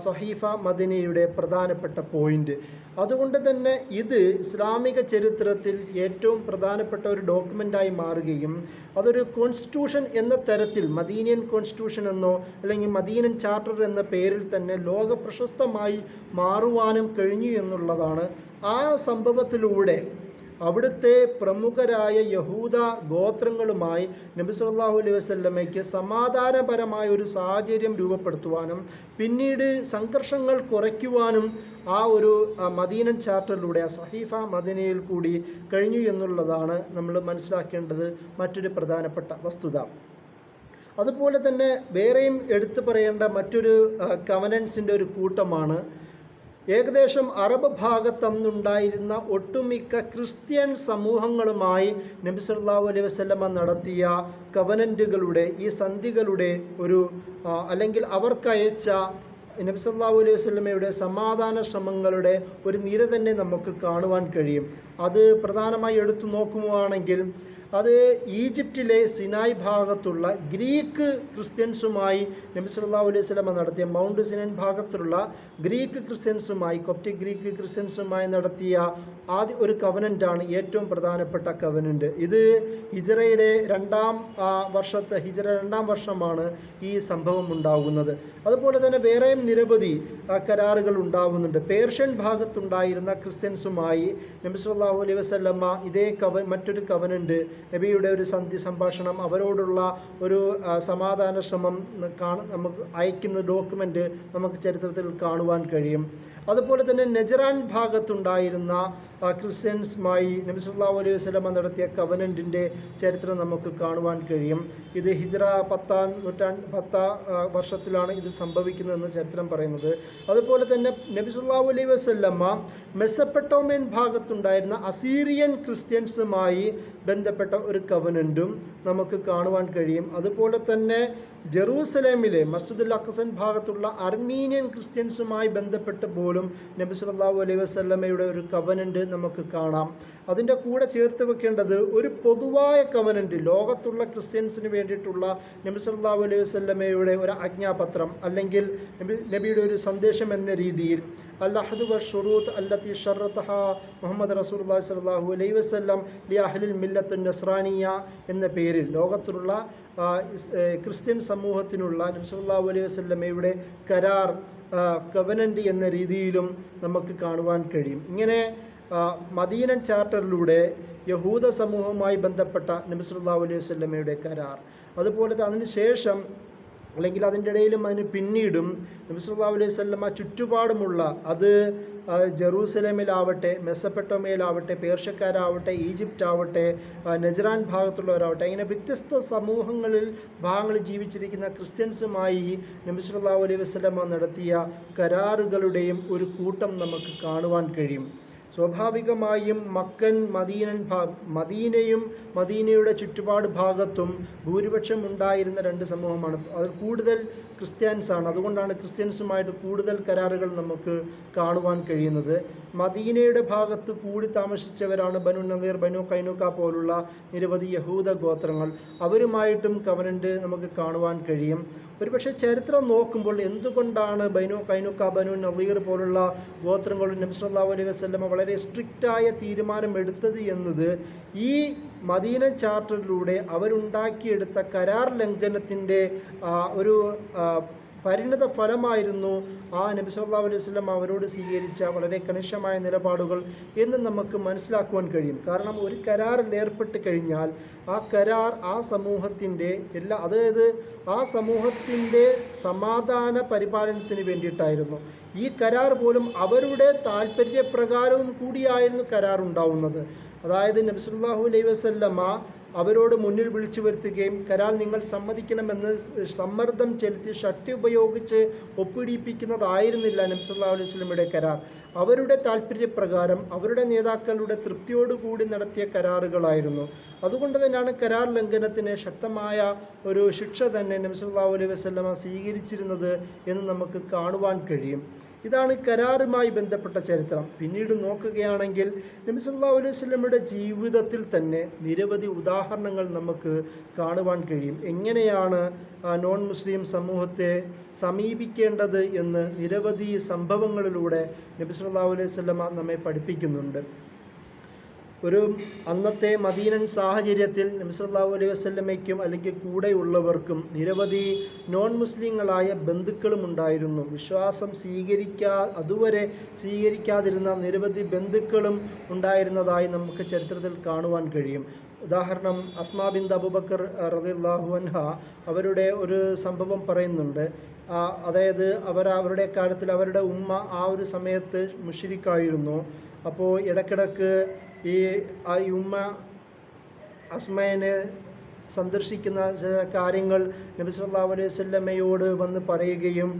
സഹീഫ മദനിയുടെ പ്രധാനപ്പെട്ട പോയിന്റ്. അതുകൊണ്ട് തന്നെ ഇത് ഇസ്ലാമിക ചരിത്രത്തിൽ ഏറ്റവും പ്രധാനപ്പെട്ട ഒരു ഡോക്യുമെൻ്റായി മാറുകയും അതൊരു കോൺസ്റ്റിറ്റ്യൂഷൻ എന്ന തരത്തിൽ മദീനിയൻ കോൺസ്റ്റിറ്റ്യൂഷൻ എന്നോ അല്ലെങ്കിൽ മദീനൻ ചാർട്ടർ എന്ന പേരിൽ തന്നെ ലോക പ്രശസ്തമായി മാറുവാനും കഴിഞ്ഞു എന്നുള്ളതാണ്. ആ സംഭവത്തിലൂടെ അവിടുത്തെ പ്രമുഖരായ യഹൂദ ഗോത്രങ്ങളുമായി നബി സല്ലല്ലാഹു അലൈഹി വസല്ലമയ്ക്ക് സമാധാനപരമായ ഒരു സാഹചര്യം രൂപപ്പെടുത്തുവാനും പിന്നീട് സംഘർഷങ്ങൾ കുറയ്ക്കുവാനും ആ ഒരു മദീനൻ ചാർട്ടറിലൂടെ സഹീഫ മദനിയയിൽ കൂടി കഴിഞ്ഞു എന്നുള്ളതാണ് നമ്മൾ മനസ്സിലാക്കേണ്ടത് മറ്റൊരു പ്രധാനപ്പെട്ട വസ്തുത. അതുപോലെ തന്നെ വേറെയും എടുത്തു പറയേണ്ട മറ്റൊരു കവനൻസിൻ്റെ ഒരു കൂട്ടമാണ് ഏകദേശം അറബ് ഭാഗത്തന്നുണ്ടായിരുന്ന ഒട്ടുമിക്ക ക്രിസ്ത്യൻ സമൂഹങ്ങളുമായി നബി സല്ലല്ലാഹു അലൈഹി വസല്ലമ നടത്തിയ കവനൻറ്റുകളുടെ ഈ സന്ധികളുടെ ഒരു അല്ലെങ്കിൽ അവർക്കയച്ച നബി സല്ലല്ലാഹു അലൈഹി വസല്ലമയുടെ സമാധാന ശ്രമങ്ങളുടെ ഒരു നിര തന്നെ നമുക്ക് കാണുവാൻ കഴിയും. അത് പ്രധാനമായി എടുത്തു നോക്കുകയാണെങ്കിൽ അത് ഈജിപ്തിലെ സിനായ് ഭാഗത്തുള്ള ഗ്രീക്ക് ക്രിസ്ത്യൻസുമായി നബി സല്ലല്ലാഹു അലൈഹി വസല്ലമ നടത്തിയ മൗണ്ട് സിനൈൻ ഭാഗത്തുള്ള ഗ്രീക്ക് ക്രിസ്ത്യൻസുമായി കോപ്റ്റിക് ഗ്രീക്ക് ക്രിസ്ത്യൻസുമായി നടത്തിയ ആദ്യ ഒരു കവനൻ്റാണ് ഏറ്റവും പ്രധാനപ്പെട്ട കവനൻ്റ്. ഇത് ഹിജ്റയുടെ രണ്ടാം വർഷമാണ് ഈ സംഭവം ഉണ്ടാകുന്നത്. അതുപോലെ തന്നെ വേറെയും നിരവധി കരാറുകൾ ഉണ്ടാകുന്നുണ്ട്. പേർഷ്യൻ ഭാഗത്തുണ്ടായിരുന്ന ക്രിസ്ത്യൻസുമായി നബി സല്ലല്ലാഹു അലൈഹി വസല്ലമ ഇതേ മറ്റൊരു കവനൻ്റ് നബിയുടെ ഒരു സന്ധി സംഭാഷണം, അവരോടുള്ള ഒരു സമാധാന ശ്രമം നമുക്ക് അയക്കുന്ന ഡോക്യുമെൻ്റ് നമുക്ക് ചരിത്രത്തിൽ കാണുവാൻ കഴിയും. അതുപോലെ തന്നെ നജറാൻ ഭാഗത്തുണ്ടായിരുന്ന ക്രിസ്ത്യൻസുമായി നബി സല്ലല്ലാഹു അലൈഹി വസല്ലമ നടത്തിയ കവനൻറ്റിൻ്റെ ചരിത്രം നമുക്ക് കാണുവാൻ കഴിയും. ഇത് ഹിജ്റ 10 വർഷത്തിലാണ് ഇത് സംഭവിക്കുന്നതെന്ന് ചരിത്രം പറയുന്നത്. അതുപോലെ തന്നെ നബി സല്ലല്ലാഹു അലൈഹി വസല്ലമ മെസപ്പൊട്ടോമിയൻ ഭാഗത്തുണ്ടായിരുന്ന അസീറിയൻ ക്രിസ്ത്യൻസുമായി ബന്ധപ്പെട്ട ഒരു കവനൻറ്റും നമുക്ക് കാണുവാൻ കഴിയും. അതുപോലെ തന്നെ ജെറൂസലേമിലെ മസ്ജിദുൽ അഖ്സൻ ഭാഗത്തുള്ള അർമീനിയൻ ക്രിസ്ത്യൻസുമായി ബന്ധപ്പെട്ട് പോലും നബി സല്ലല്ലാഹു അലൈഹി വസല്ലമയുടെ ഒരു കവനൻറ്റ് നമുക്ക് കാണാം. അതിൻ്റെ കൂടെ ചേർത്ത് വെക്കേണ്ടത് ഒരു പൊതുവായ കവനൻറ്റ്, ലോകത്തുള്ള ക്രിസ്ത്യൻസിന് വേണ്ടിയിട്ടുള്ള നബി സല്ലല്ലാഹു അലൈഹി വസല്ലമയുടെ ഒരു ആജ്ഞാപത്രം അല്ലെങ്കിൽ നബിയുടെ ഒരു സന്ദേശം എന്ന രീതിയിൽ അൽ-അഹ്ദു വശുറൂത്ത് അല്ലത്തി ശറത്തഹ മുഹമ്മദ് റസൂലുള്ളാഹി സ്വല്ലല്ലാഹു അലൈഹി വസല്ലം ലി അഹ്ലിൽ മില്ലത്തുൻ നസ്രാനിയ എന്ന പേരിൽ ലോകത്തിലുള്ള ക്രിസ്ത്യൻ സമൂഹത്തിനുള്ള നബി സല്ലല്ലാഹു അലൈഹി വസല്ലമയുടെ കരാർ, കവനൻ്റ് എന്ന രീതിയിലും നമുക്ക് കാണുവാൻ കഴിയും. ഇങ്ങനെ മദീന ചാർട്ടറിലൂടെ യഹൂദ സമൂഹവുമായി ബന്ധപ്പെട്ട നബി സല്ലല്ലാഹു അലൈഹി വസല്ലമയുടെ കരാർ, അതുപോലെ അതിനുശേഷം അല്ലെങ്കിൽ അതിൻ്റെ ഇടയിലും അതിന് പിന്നീടും നബി സല്ലല്ലാഹു അലൈഹി വസല്ലമ ചുറ്റുപാടുമുള്ള അത് ജെറൂസലേമിലാവട്ടെ, മെസപ്പൊട്ടോമിയയിലാവട്ടെ, പേർഷ്യക്കാരാവട്ടെ, ഈജിപ്റ്റ് ആവട്ടെ, നജറാൻ ഭാഗത്തുള്ളവരാവട്ടെ, ഇങ്ങനെ വ്യത്യസ്ത ഭാഗങ്ങളിൽ ജീവിച്ചിരിക്കുന്ന ക്രിസ്ത്യൻസുമായി നബി സല്ലല്ലാഹു അലൈഹി വസല്ലമ നടത്തിയ കരാറുകളുടെയും ഒരു കൂട്ടം നമുക്ക് കാണുവാൻ കഴിയും. സ്വാഭാവികമായും മദീനയും മദീനയുടെ ചുറ്റുപാട് ഭാഗത്തും ഭൂരിപക്ഷം ഉണ്ടായിരുന്ന രണ്ട് സമൂഹമാണ്. അത് കൂടുതൽ ക്രിസ്ത്യൻസാണ്. അതുകൊണ്ടാണ് ക്രിസ്ത്യൻസുമായിട്ട് കൂടുതൽ കരാറുകൾ നമുക്ക് കാണുവാൻ കഴിയുന്നത്. മദീനയുടെ ഭാഗത്ത് കൂടി താമസിച്ചവരാണ് ബനു നദീർ, ബനു ഖൈനുക പോലുള്ള നിരവധി യഹൂദ ഗോത്രങ്ങൾ. അവരുമായിട്ടും കവനൻ്റ് നമുക്ക് കാണുവാൻ കഴിയും. ഒരുപക്ഷെ ചരിത്രം നോക്കുമ്പോൾ എന്തുകൊണ്ടാണ് ബനു ഖൈനുക, ബനു നദീർ പോലുള്ള ഗോത്രങ്ങൾ നബി സല്ലല്ലാഹു അലൈഹി വസല്ലമ വളരെ സ്ട്രിക്റ്റായ തീരുമാനം എടുത്തത് എന്നത് ഈ മദീന ചാർട്ടറിലൂടെ അവരുണ്ടാക്കിയെടുത്ത കരാർ ലംഘനത്തിൻ്റെ ഒരു പരിണത ഫലമായിരുന്നു ആ നബി സല്ലല്ലാഹു അലൈഹി വസല്ലം അവരോട് സ്വീകരിച്ച വളരെ കണിശമായ നിലപാടുകൾ എന്ന് നമുക്ക് മനസ്സിലാക്കുവാൻ കഴിയും. കാരണം ഒരു കരാറിൽ ഏർപ്പെട്ട് കഴിഞ്ഞാൽ ആ കരാർ ആ സമൂഹത്തിൻ്റെ അതായത് ആ സമൂഹത്തിൻ്റെ സമാധാന പരിപാലനത്തിന് വേണ്ടിയിട്ടായിരുന്നു. ഈ കരാർ പോലും അവരുടെ താല്പര്യപ്രകാരവും കൂടിയായിരുന്നു കരാർ ഉണ്ടാവുന്നത്. അതായത് നബി സല്ലല്ലാഹു അലൈഹി വസല്ലമ അവരോട് മുന്നിൽ വിളിച്ചു വരുത്തുകയും കരാർ നിങ്ങൾ സമ്മതിക്കണമെന്ന് സമ്മർദ്ദം ചെലുത്തി ശക്തി ഉപയോഗിച്ച് ഒപ്പിടിപ്പിക്കുന്നതായിരുന്നില്ല നബി സല്ലല്ലാഹു അലൈഹി വസല്ലമയുടെ കരാർ. അവരുടെ താല്പര്യപ്രകാരം അവരുടെ നേതാക്കളുടെ തൃപ്തിയോടുകൂടി നടത്തിയ കരാറുകളായിരുന്നു. അതുകൊണ്ട് തന്നെയാണ് കരാർ ലംഘനത്തിന് ശക്തമായ ഒരു ശിക്ഷ തന്നെ നബി സല്ലല്ലാഹു അലൈഹി വസല്ലമ സ്വീകരിച്ചിരുന്നത് എന്ന് നമുക്ക് കാണുവാൻ കഴിയും. ഇതാണ് കരാറുമായി ബന്ധപ്പെട്ട ചരിത്രം. പിന്നീട് നോക്കുകയാണെങ്കിൽ നബി സല്ലല്ലാഹു അലൈഹി വസല്ലമയുടെ ജീവിതത്തിൽ തന്നെ നിരവധി ഉദാഹരണങ്ങൾ നമുക്ക് കാണുവാൻ കഴിയും. എങ്ങനെയാണ് നോൺ മുസ്ലിം സമൂഹത്തെ സമീപിക്കേണ്ടത് എന്ന് നിരവധി സംഭവങ്ങളിലൂടെ നബി സല്ലല്ലാഹു അലൈഹി വസല്ലമ നമ്മെ പഠിപ്പിക്കുന്നുണ്ട്. ഒരു അന്നത്തെ മദീനൻ സാഹചര്യത്തിൽ നബി സല്ലല്ലാഹു അലൈഹി വസല്ലമയ്ക്കും അല്ലെങ്കിൽ കൂടെയുള്ളവർക്കും നിരവധി നോൺ മുസ്ലിങ്ങളായ ബന്ധുക്കളും ഉണ്ടായിരുന്നു. വിശ്വാസം അതുവരെ സ്വീകരിക്കാതിരുന്ന നിരവധി ബന്ധുക്കളും ഉണ്ടായിരുന്നതായി നമുക്ക് ചരിത്രത്തിൽ കാണുവാൻ കഴിയും. ഉദാഹരണം അസ്മാ ബിൻത് അബൂബക്കർ റളിയല്ലാഹു അൻഹ അവരുടെ ഒരു സംഭവം പറയുന്നുണ്ട്. അതായത് അവരുടെ കാലത്തിൽ അവരുടെ ഉമ്മ ആ ഒരു സമയത്ത് മുശ്രിക്കായിരുന്നു. അപ്പോൾ ഇടയ്ക്കിടയ്ക്ക് ഈ ഉമ്മ അസ്മയെ സന്ദർശിക്കുന്ന കാര്യങ്ങൾ നബി സല്ലല്ലാഹു അലൈഹി വസല്ലമയോട് വന്ന് പറയുകയും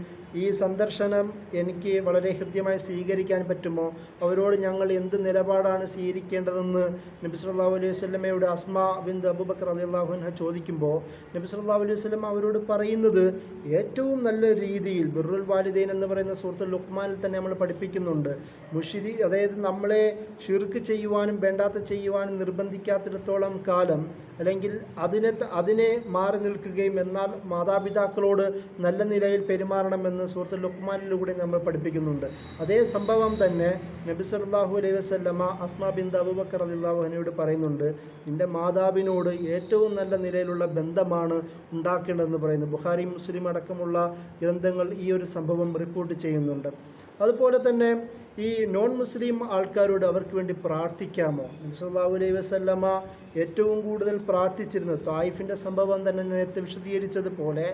ഈ സന്ദർശനം എനിക്ക് വളരെ ഹൃദ്യമായി സ്വീകരിക്കാൻ പറ്റുമോ, അവരോട് ഞങ്ങൾ എന്ത് നിലപാടാണ് സ്വീകരിക്കേണ്ടതെന്ന് നബി സല്ലല്ലാഹു അലൈഹി വസല്ലമയോട് അസ്മാ ബിൻത് അബൂബക്കർ റളിയല്ലാഹു അൻഹ ചോദിക്കുമ്പോൾ നബി സല്ലല്ലാഹു അലൈഹി വസല്ലമ അവരോട് പറയുന്നത് ഏറ്റവും നല്ല രീതിയിൽ ബിർറുൽ വാലിദൈൻ എന്ന് പറയുന്ന സൂറത്തുൽ ലുഖ്മാനിൽ തന്നെ നമ്മൾ പഠിപ്പിക്കുന്നുണ്ട്. അതായത് നമ്മളെ ഷിർക്ക് ചെയ്യുവാനും വേണ്ടാത്ത ചെയ്യുവാനും നിർബന്ധിക്കാത്തിടത്തോളം കാലം അല്ലെങ്കിൽ അതിനെ മാറി നിൽക്കുകയും എന്നാൽ മാതാപിതാക്കളോട് നല്ല നിലയിൽ പെരുമാറണമെന്ന് എന്ന് സൂറത്തുൽ ലുഖ്മാനിലൂടെ നമ്മൾ പഠിപ്പിക്കുന്നുണ്ട്. അതേ സംഭവം തന്നെ നബി സല്ലല്ലാഹു അലൈഹി വസല്ലമ അസ്മാ ബിൻത് അബൂബക്കർ റളിയല്ലാഹു അൻഹയോട് പറയുന്നുണ്ട്, നിൻ്റെ മാതാവിനോട് ഏറ്റവും നല്ല നിലയിലുള്ള ബന്ധമാണ് ഉണ്ടാക്കേണ്ടതെന്ന് പറയുന്നു. ബുഖാരി മുസ്ലിം അടക്കമുള്ള ഗ്രന്ഥങ്ങൾ ഈ ഒരു സംഭവം റിപ്പോർട്ട് ചെയ്യുന്നുണ്ട്. അതുപോലെ തന്നെ ഈ നോൺ മുസ്ലിം ആൾക്കാരോട് അവർക്ക് വേണ്ടി പ്രാർത്ഥിക്കാമോ? നബി സല്ലല്ലാഹു അലൈഹി വസല്ലമ ഏറ്റവും കൂടുതൽ പ്രാർത്ഥിച്ചിരുന്നത് ത്വായിഫിൻ്റെ സംഭവം തന്നെ നേരത്തെ വിശദീകരിച്ചതുപോലെ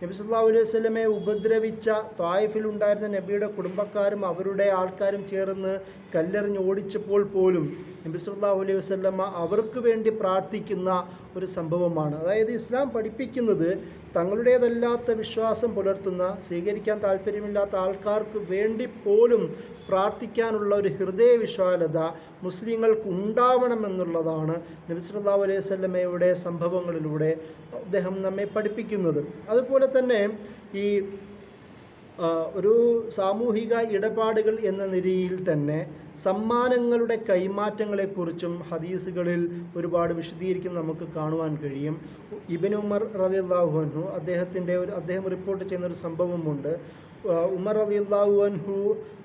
നബി സല്ലല്ലാഹു അലൈഹി വസല്ലമയെ ഉപദ്രവിച്ച ത്വായിഫിലുണ്ടായിരുന്ന നബിയുടെ കുടുംബക്കാരും അവരുടെ ആൾക്കാരും ചേർന്ന് കല്ലെറിഞ്ഞ് ഓടിച്ചപ്പോൾ പോലും നബി സല്ലല്ലാഹു അലൈഹി വസല്ലമ അവർക്ക് വേണ്ടി പ്രാർത്ഥിക്കുന്ന ഒരു സംഭവമാണ്. അതായത് ഇസ്ലാം പഠിപ്പിക്കുന്നത് തങ്ങളുടേതല്ലാത്ത വിശ്വാസം പുലർത്തുന്ന, സ്വീകരിക്കാൻ താല്പര്യമില്ലാത്ത ആൾക്കാർക്ക് വേണ്ടി പോലും പ്രാർത്ഥിക്കാനുള്ള ഒരു ഹൃദയവിശാലത മുസ്ലിങ്ങൾക്ക് ഉണ്ടാവണമെന്നുള്ളതാണ് നബി സല്ലല്ലാഹു അലൈഹി വസല്ലമയുടെ സംഭവങ്ങളിലൂടെ അദ്ദേഹം നമ്മെ പഠിപ്പിക്കുന്നത്. അതുപോലെ തന്നെ ഈ ഒരു സാമൂഹിക ഇടപാടുകൾ എന്ന നിലയിൽ തന്നെ സമ്മാനങ്ങളുടെ കൈമാറ്റങ്ങളെക്കുറിച്ചും ഹദീസുകളിൽ ഒരുപാട് വിശദീകരിക്കുന്ന നമുക്ക് കാണുവാൻ കഴിയും. ഇബ്നു ഉമർ റളിയല്ലാഹു അൻഹു അദ്ദേഹം റിപ്പോർട്ട് ചെയ്യുന്ന ഒരു സംഭവമുണ്ട്. ഉമർ റളിയല്ലാഹു അൻഹു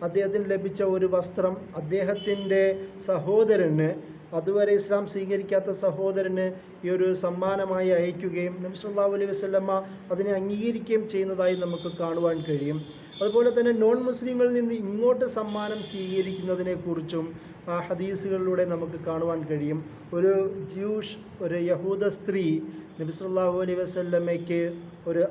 അദ്ദേഹത്തിന് ലഭിച്ച ഒരു വസ്ത്രം അദ്ദേഹത്തിൻ്റെ സഹോദരന്, അതുവരെ ഇസ്ലാം സ്വീകരിക്കാത്ത സഹോദരന് ഈ ഒരു സമ്മാനമായി അയക്കുകയും നബി സല്ലല്ലാഹു അലൈഹി വസല്ലമ അതിനെ അംഗീകരിക്കുകയും ചെയ്യുന്നതായി നമുക്ക് കാണുവാൻ കഴിയും. അതുപോലെ തന്നെ നോൺ മുസ്ലിങ്ങളിൽ നിന്ന് ഇങ്ങോട്ട് സമ്മാനം സ്വീകരിക്കുന്നതിനെക്കുറിച്ചും ഹദീസുകളിലൂടെ നമുക്ക് കാണുവാൻ കഴിയും. ഒരു യഹൂദ സ്ത്രീ നബി സല്ലല്ലാഹു അലൈഹി വസല്ലമയ്ക്ക് ഒരു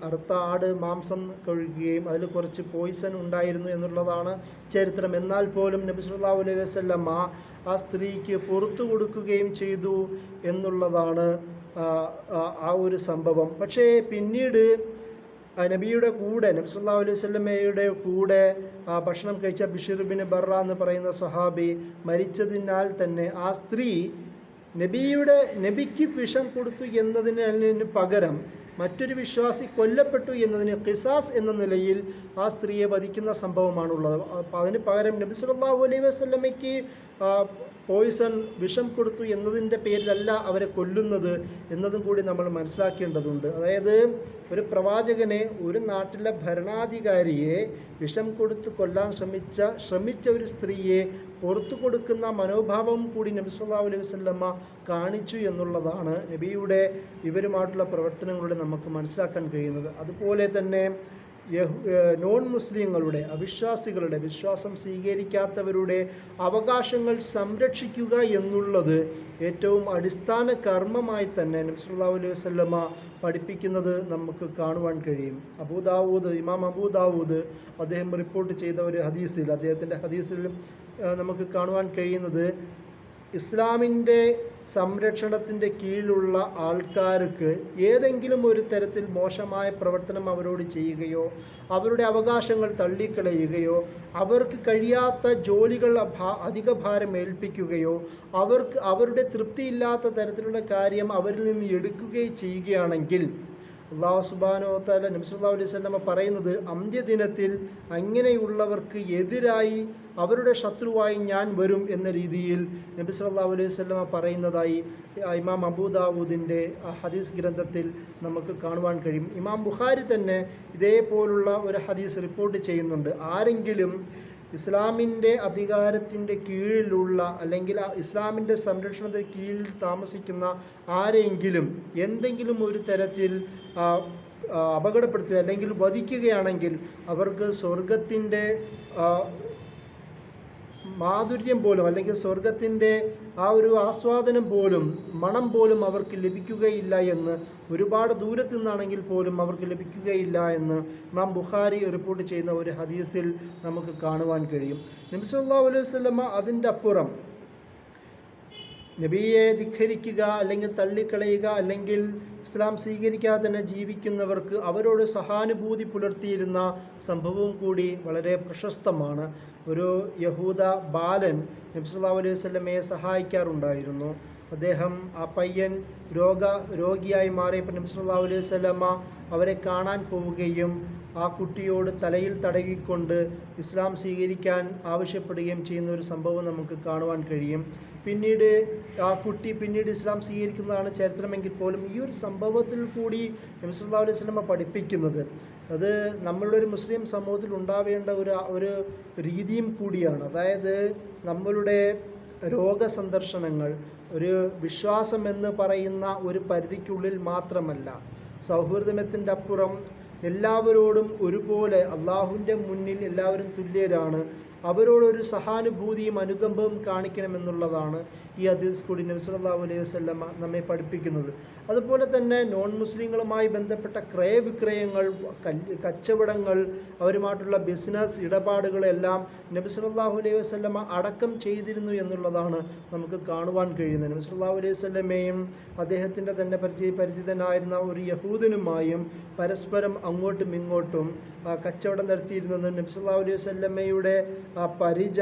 അറുത്ത ആട് മാംസം കഴിക്കുകയും അതിൽ കുറച്ച് പോയിസൺ ഉണ്ടായിരുന്നു എന്നുള്ളതാണ് ചരിത്രം. എന്നാൽ പോലും നബി സല്ലല്ലാഹു അലൈഹി വസല്ലമ ആ സ്ത്രീക്ക് പുറത്തു കൊടുക്കുകയും ചെയ്തു എന്നുള്ളതാണ് ആ ഒരു സംഭവം. പക്ഷേ പിന്നീട് നബിയുടെ കൂടെ, നബി സല്ലല്ലാഹു അലൈഹി വസല്ലമയുടെ കൂടെ ഭക്ഷണം കഴിച്ച ബിശ്ർ ബിൻ ബറ എന്ന് പറയുന്ന സ്വഹാബി മരിച്ചതിനാൽ തന്നെ ആ സ്ത്രീ നബിക്ക് വിഷം കൊടുത്തു എന്നതിന് പകരം മറ്റൊരു വിശ്വാസി കൊല്ലപ്പെട്ടു എന്നതിന് ഖിസാസ് എന്ന നിലയിൽ ആ സ്ത്രീയെ വധിക്കുന്ന സംഭവമാണുള്ളത്. അപ്പോൾ അതിന് പകരം നബി സല്ലല്ലാഹു അലൈഹി വസല്ലമയ്ക്ക് വിഷം കൊടുത്തു എന്നതിൻ്റെ പേരിലല്ല അവരെ കൊല്ലുന്നത് എന്നതും കൂടി നമ്മൾ മനസ്സിലാക്കേണ്ടതുണ്ട്. അതായത് ഒരു പ്രവാചകനെ, ഒരു നാട്ടിലെ ഭരണാധികാരിയെ വിഷം കൊടുത്ത് കൊല്ലാൻ ശ്രമിച്ച ഒരു സ്ത്രീയെ പുറത്തു കൊടുക്കുന്ന മനോഭാവം കൂടി നബി സല്ലല്ലാഹു അലൈഹി വസല്ലമ കാണിച്ചു എന്നുള്ളതാണ് നബിയുടെ ഇവരുമായിട്ടുള്ള പ്രവർത്തനങ്ങളുടെ നമുക്ക് മനസ്സിലാക്കാൻ കഴിയുന്നത്. അതുപോലെ തന്നെ നോൺ മുസ്ലിങ്ങളുടെ, അവിശ്വാസികളുടെ, വിശ്വാസം സ്വീകരിക്കാത്തവരുടെ അവകാശങ്ങൾ സംരക്ഷിക്കുക എന്നുള്ളത് ഏറ്റവും അടിസ്ഥാന കർമ്മമായി തന്നെ നബി സല്ലല്ലാഹു അലൈഹി വസല്ലമ പഠിപ്പിക്കുന്നത് നമുക്ക് കാണുവാൻ കഴിയും. ഇമാം അബൂ ദാവൂദ് അദ്ദേഹം റിപ്പോർട്ട് ചെയ്ത ഒരു ഹദീസിൽ, അദ്ദേഹത്തിൻ്റെ ഹദീസിൽ നമുക്ക് കാണുവാൻ കഴിയുന്നത്, ഇസ്ലാമിൻ്റെ സംരക്ഷണത്തിൻ്റെ കീഴിലുള്ള ആൾക്കാർക്ക് ഏതെങ്കിലും ഒരു തരത്തിൽ മോശമായ പ്രവർത്തനം അവരോട് ചെയ്യുകയോ അവരുടെ അവകാശങ്ങൾ തള്ളിക്കളയുകയോ അവർക്ക് കഴിയാത്ത ജോലികൾ അധിക ഭാരം ഏൽപ്പിക്കുകയോ അവരുടെ തൃപ്തിയില്ലാത്ത തരത്തിലുള്ള കാര്യം അവരിൽ നിന്ന് എടുക്കുകയോ ചെയ്യുകയാണെങ്കിൽ അല്ലാഹു സുബ്ഹാനഹു വ തആല നബി സല്ലല്ലാഹു അലൈഹി വസല്ലമ പറയുന്നത്, അന്ത്യദിനത്തിൽ അങ്ങനെയുള്ളവർക്ക് എതിരായി അവരുടെ ശത്രുവായി ഞാൻ വരും എന്ന രീതിയിൽ നബി സല്ലല്ലാഹു അലൈഹി വസല്ലമ പറയുന്നതായി ഇമാം അബൂ ദാവൂദിൻ്റെ ഹദീസ് ഗ്രന്ഥത്തിൽ നമുക്ക് കാണുവാൻ കഴിയും. ഇമാം ബുഖാരി തന്നെ ഇതേപോലുള്ള ഒരു ഹദീസ് റിപ്പോർട്ട് ചെയ്യുന്നുണ്ട്. ആരെങ്കിലും ഇസ്ലാമിൻ്റെ അധികാരത്തിൻ്റെ കീഴിലുള്ള, അല്ലെങ്കിൽ ഇസ്ലാമിൻ്റെ സംരക്ഷണത്തിന് കീഴിൽ താമസിക്കുന്ന ആരെങ്കിലും എന്തെങ്കിലും ഒരു തരത്തിൽ അപകടപ്പെടുത്തുക അല്ലെങ്കിൽ വധിക്കുകയാണെങ്കിൽ അവർക്ക് സ്വർഗത്തിൻ്റെ മാധുര്യം പോലും, അല്ലെങ്കിൽ സ്വർഗത്തിൻ്റെ ആ ഒരു ആസ്വാദനം പോലും, മണം പോലും അവർക്ക് ലഭിക്കുകയില്ല എന്ന്, ഒരുപാട് ദൂരത്തു നിന്നാണെങ്കിൽ പോലും അവർക്ക് ലഭിക്കുകയില്ല എന്ന് ഇമാം ബുഖാരി റിപ്പോർട്ട് ചെയ്യുന്ന ഒരു ഹദീസിൽ നമുക്ക് കാണുവാൻ കഴിയും. നബി സല്ലല്ലാഹു അലൈഹി വസല്ലമ അതിൻ്റെ അപ്പുറം നബിയെ ധിക്കരിക്കുക, അല്ലെങ്കിൽ തള്ളിക്കളയുക, അല്ലെങ്കിൽ ഇസ്ലാം സ്വീകരിക്കാതെ തന്നെ ജീവിക്കുന്നവർക്ക് അവരോട് സഹാനുഭൂതി പുലർത്തിയിരുന്ന സംഭവവും കൂടി വളരെ പ്രശസ്തമാണ്. ഒരു യഹൂദ ബാലൻ നബി സല്ലല്ലാഹു അലൈഹി വസല്ലമയെ സഹായിക്കാറുണ്ടായിരുന്നു. ആ പയ്യൻ രോഗിയായി മാറിയപ്പോൾ നബി സല്ലല്ലാഹു അലൈഹി വസല്ലമ അവരെ കാണാൻ പോവുകയും ആ കുട്ടിയോട് തലയിൽ തടവിക്കൊണ്ട് ഇസ്ലാം സ്വീകരിക്കാൻ ആവശ്യപ്പെടുകയും ചെയ്യുന്ന ഒരു സംഭവം നമുക്ക് കാണുവാൻ കഴിയും. പിന്നീട് ആ കുട്ടി പിന്നീട് ഇസ്ലാം സ്വീകരിക്കുന്നതാണ് ചരിത്രമെങ്കിൽ പോലും ഈ ഒരു സംഭവത്തിൽ കൂടി നബി സല്ലല്ലാഹു അലൈഹി വസല്ലമ പഠിപ്പിക്കുന്നത് അത് നമ്മളുടെ ഒരു മുസ്ലിം സമൂഹത്തിൽ ഉണ്ടാവേണ്ട ഒരു രീതിയും കൂടിയാണ്. അതായത് നമ്മളുടെ രോഗസന്ദർശനങ്ങൾ ഒരു വിശ്വാസം എന്ന് പറയുന്ന ഒരു പരിധിക്കുള്ളിൽ മാത്രമല്ല, സൗഹൃദത്തിൻ്റെ അപ്പുറം എല്ലാവരോടും ഒരുപോലെ അള്ളാഹുവിൻ്റെ മുന്നിൽ എല്ലാവരും തുല്യരാണ്, അവരോടൊരു സഹാനുഭൂതിയും അനുകമ്പവും കാണിക്കണമെന്നുള്ളതാണ് ഈ ഹദീസ് കൂടി നബി സല്ലല്ലാഹു അലൈഹി വസല്ലമ നമ്മെ പഠിപ്പിക്കുന്നത്. അതുപോലെ തന്നെ നോൺ മുസ്ലിങ്ങളുമായി ബന്ധപ്പെട്ട ക്രയവിക്രയങ്ങൾ, കച്ചവടങ്ങൾ, അവരുമായിട്ടുള്ള ബിസിനസ് ഇടപാടുകളെല്ലാം നബി സല്ലല്ലാഹു അലൈഹി വസല്ലമ അടക്കം ചെയ്തിരുന്നു എന്നുള്ളതാണ് നമുക്ക് കാണുവാൻ കഴിയുന്നത്. നബി സല്ലല്ലാഹു അലൈഹി വസല്ലമയും അദ്ദേഹത്തിൻ്റെ തന്നെ പരിചിതനായിരുന്ന ഒരു യഹൂദനുമായും പരസ്പരം അങ്ങോട്ടും ഇങ്ങോട്ടും കച്ചവടം നടത്തിയിരുന്നത് നബി സല്ലല്ലാഹു അലൈഹി വസല്ലമയുടെ പരിച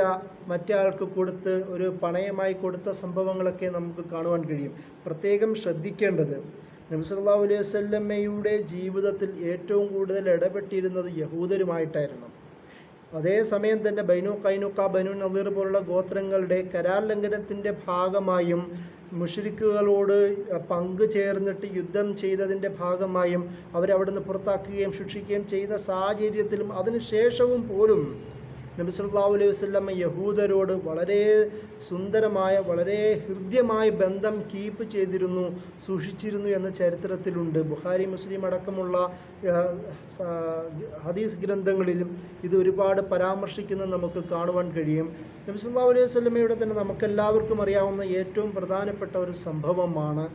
മറ്റേ ആൾക്ക് കൊടുത്ത് ഒരു പണയമായി കൊടുത്ത സംഭവങ്ങളൊക്കെ നമുക്ക് കാണുവാൻ കഴിയും. പ്രത്യേകം ശ്രദ്ധിക്കേണ്ടത്, നബി സല്ലല്ലാഹു അലൈഹി വസല്ലമയുടെ ജീവിതത്തിൽ ഏറ്റവും കൂടുതൽ ഇടപെട്ടിരുന്നത് യഹൂദരുമായിട്ടായിരുന്നു. അതേസമയം തന്നെ ബനു ഖൈനുഖ, ബനു നദീർ പോലുള്ള ഗോത്രങ്ങളുടെ കരാർ ലംഘനത്തിൻ്റെ ഭാഗമായും മുശ്രിക്കുകളോട് പങ്കു ചേർന്നിട്ട് യുദ്ധം ചെയ്തതിൻ്റെ ഭാഗമായും അവരവിടുന്ന് പുറത്താക്കുകയും ശിക്ഷിക്കുകയും ചെയ്ത സാഹചര്യത്തിലും അതിനുശേഷവും പോലും നബി സല്ലല്ലാഹു അലൈഹി വസല്ലം യഹൂദരോട് വളരെ സുന്ദരമായ, വളരെ ഹൃദ്യമായ ബന്ധം കീപ്പ് ചെയ്തിരുന്നു, സൂക്ഷിച്ചിരുന്നു എന്ന ചരിത്രത്തിലുണ്ട്. ബുഖാരി, മുസ്ലിം അടക്കമുള്ള ഹദീസ് ഗ്രന്ഥങ്ങളിലും ഇത് ഒരുപാട് പരാമർശിക്കുന്നത് നമുക്ക് കാണുവാൻ കഴിയും. നബി സല്ലല്ലാഹു അലൈഹി വസല്ലമയുടെ തന്നെ നമുക്കെല്ലാവർക്കും അറിയാവുന്ന ഏറ്റവും പ്രധാനപ്പെട്ട ഒരു സംഭവമാണ്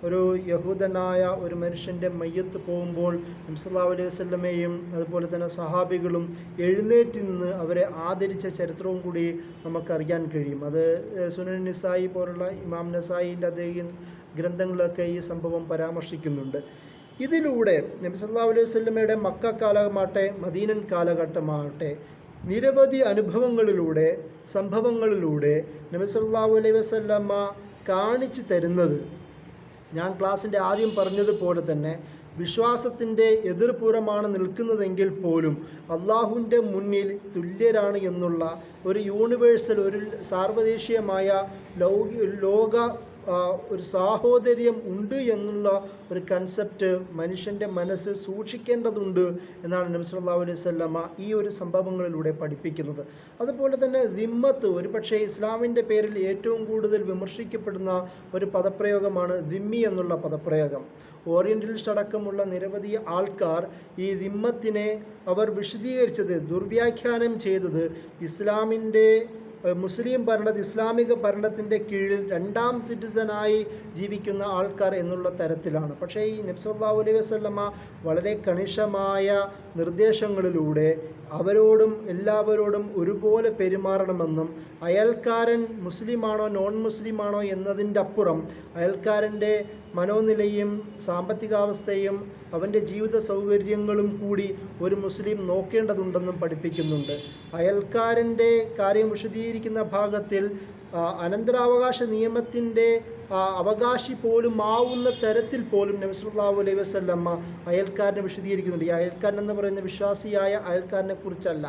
ഒരു യഹൂദനായ ഒരു മനുഷ്യൻ്റെ മയ്യത്ത് പോകുമ്പോൾ നബി സല്ലല്ലാഹു അലൈഹി വസല്ലമയും അതുപോലെ തന്നെ സഹാബികളും എഴുന്നേറ്റ് നിന്ന് അവരെ ആദരിച്ച ചരിത്രവും കൂടി നമുക്കറിയാൻ കഴിയും. അത് സുനൻ നിസായി പോലുള്ള ഇമാം നസായിൻ്റെ അദ്ദേഹം ഗ്രന്ഥങ്ങളൊക്കെ ഈ സംഭവം പരാമർശിക്കുന്നുണ്ട്. ഇതിലൂടെ നബി സല്ലല്ലാഹു അലൈഹി വസല്ലമയുടെ മക്ക കാലഘട്ടമാകട്ടെ മദീനൻ കാലഘട്ടമാകട്ടെ നിരവധി അനുഭവങ്ങളിലൂടെ, സംഭവങ്ങളിലൂടെ നബി സല്ലല്ലാഹു അലൈഹി വസല്ലമ കാണിച്ചു തരുന്നത്, ഞാൻ ക്ലാസ്സിൻ്റെ ആദ്യം പറഞ്ഞതുപോലെ തന്നെ വിശ്വാസത്തിൻ്റെ എതിർപുറമാണ് നിൽക്കുന്നതെങ്കിൽ പോലും അള്ളാഹുവിൻ്റെ മുന്നിൽ തുല്യരാണ് എന്നുള്ള ഒരു യൂണിവേഴ്സൽ, ഒരു സാർവദേശീയമായ ലോക ഒരു സാഹോദര്യം ഉണ്ട് എന്നുള്ള ഒരു കൺസെപ്റ്റ് മനുഷ്യൻ്റെ മനസ്സിൽ സൂക്ഷിക്കേണ്ടതുണ്ട് എന്നാണ് നബി സല്ലല്ലാഹു അലൈഹി വസല്ലമ ഈ ഒരു സംഭവങ്ങളിലൂടെ പഠിപ്പിക്കുന്നത്. അതുപോലെ തന്നെ ദിമ്മത്ത്, ഒരുപക്ഷെ ഇസ്ലാമിൻ്റെ പേരിൽ ഏറ്റവും കൂടുതൽ വിമർശിക്കപ്പെടുന്ന ഒരു പദപ്രയോഗമാണ് ദിമ്മി എന്നുള്ള പദപ്രയോഗം. ഓറിയൻ്റലിസ്റ്റ് അടക്കമുള്ള നിരവധി ആൾക്കാർ ഈ ദിമ്മത്തിനെ അവർ വിശദീകരിച്ചത്, ദുർവ്യാഖ്യാനം ചെയ്തത് ഇസ്ലാമിൻ്റെ ഇസ്ലാമിക ഭരണത്തിൻ്റെ കീഴിൽ രണ്ടാം സിറ്റിസനായി ജീവിക്കുന്ന ആൾക്കാർ എന്നുള്ള തരത്തിലാണ്. പക്ഷേ ഈ നബി സല്ലല്ലാഹു അലൈഹി വസല്ലമ വളരെ കണിശമായ നിർദ്ദേശങ്ങളിലൂടെ അവരോടും എല്ലാവരോടും ഒരുപോലെ പെരുമാറണമെന്നും അയൽക്കാരൻ മുസ്ലിമാണോ നോൺ മുസ്ലിമാണോ എന്നതിൻ്റെ അപ്പുറം അയൽക്കാരൻ്റെ മനോനിലയും സാമ്പത്തികാവസ്ഥയും അവൻ്റെ ജീവിത സൗകര്യങ്ങളും കൂടി ഒരു മുസ്ലിം നോക്കേണ്ടതുണ്ടെന്നും പഠിപ്പിക്കുന്നുണ്ട്. അയൽക്കാരൻ്റെ കാര്യം വിശദീകരിക്കുന്ന ഭാഗത്തിൽ അനന്തരാവകാശ നിയമത്തിൻ്റെ അവകാശി പോലും ആവുന്ന തരത്തിൽ പോലും നബി സല്ലല്ലാഹു അലൈഹി വസല്ലമ അയൽക്കാരനെ വിശദീകരിക്കുന്നുണ്ട്. ഈ അയൽക്കാരൻ എന്ന് പറയുന്ന വിശ്വാസിയായ അയൽക്കാരനെ കുറിച്ചല്ല,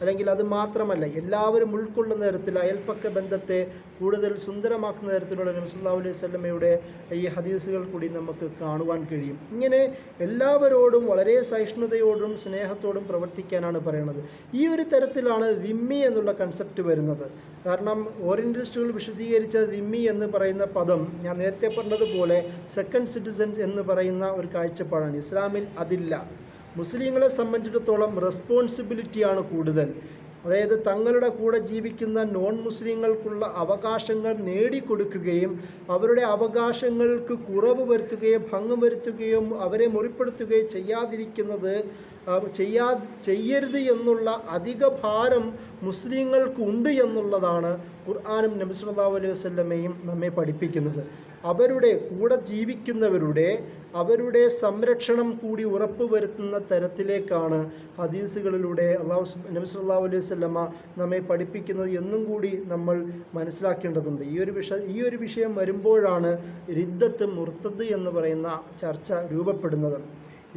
അല്ലെങ്കിൽ അത് മാത്രമല്ല, എല്ലാവരും ഉൾക്കൊള്ളുന്ന തരത്തിൽ അയൽപ്പക്ക ബന്ധത്തെ കൂടുതൽ സുന്ദരമാക്കുന്ന തരത്തിലുള്ള നബി സല്ലല്ലാഹു അലൈഹി വസല്ലമയുടെ ഈ ഹദീസുകൾ കൂടി നമുക്ക് കാണുവാൻ കഴിയും. ഇങ്ങനെ എല്ലാവരോടും വളരെ സഹിഷ്ണുതയോടും സ്നേഹത്തോടും പ്രവർത്തിക്കാനാണ് പറയുന്നത്. ഈ ഒരു തരത്തിലാണ് ദിമ്മി എന്നുള്ള കൺസെപ്റ്റ് വരുന്നത്. കാരണം ഓറിയൻ്റലിസ്റ്റുകൾ വിശദീകരിച്ച ദിമ്മി എന്ന് പറയുന്ന പദം ഞാൻ നേരത്തെ പറഞ്ഞതുപോലെ സെക്കൻഡ് സിറ്റിസൺ എന്ന് പറയുന്ന ഒരു കാഴ്ചപ്പാടാണ്. ഇസ്ലാമിൽ അതില്ല. മുസ്ലിങ്ങളെ സംബന്ധിച്ചിടത്തോളം റെസ്പോൺസിബിലിറ്റിയാണ് കൂടുതൽ. അതായത് തങ്ങളുടെ കൂടെ ജീവിക്കുന്ന നോൺ മുസ്ലിങ്ങൾക്കുള്ള അവകാശങ്ങൾ നേടിക്കൊടുക്കുകയും അവരുടെ അവകാശങ്ങൾക്ക് കുറവ് വരുത്തുകയോ ഭംഗം വരുത്തുകയോ അവരെ മുറിപ്പെടുത്തുകയോ ചെയ്യരുത് എന്നുള്ള അധിക ഭാരം മുസ്ലിങ്ങൾക്കുണ്ട് എന്നുള്ളതാണ് ഖുർആനും നബി സല്ലല്ലാഹു അലൈഹി വസല്ലമയും നമ്മെ പഠിപ്പിക്കുന്നത്. അവരുടെ കൂടെ ജീവിക്കുന്നവരുടെ അവരുടെ സംരക്ഷണം കൂടി ഉറപ്പുവരുത്തുന്ന തരത്തിലേക്കാണ് ഹദീസുകളിലൂടെ നബി സല്ലല്ലാഹു അലൈഹി വസല്ലമ നമ്മെ പഠിപ്പിക്കുന്നത് എന്നും കൂടി നമ്മൾ മനസ്സിലാക്കേണ്ടതുണ്ട്. ഈ ഒരു വിഷയം വരുമ്പോഴാണ് റിദ്ദത്ത്, മുർത്തദ് എന്ന് പറയുന്ന ചർച്ച രൂപപ്പെടുന്നത്.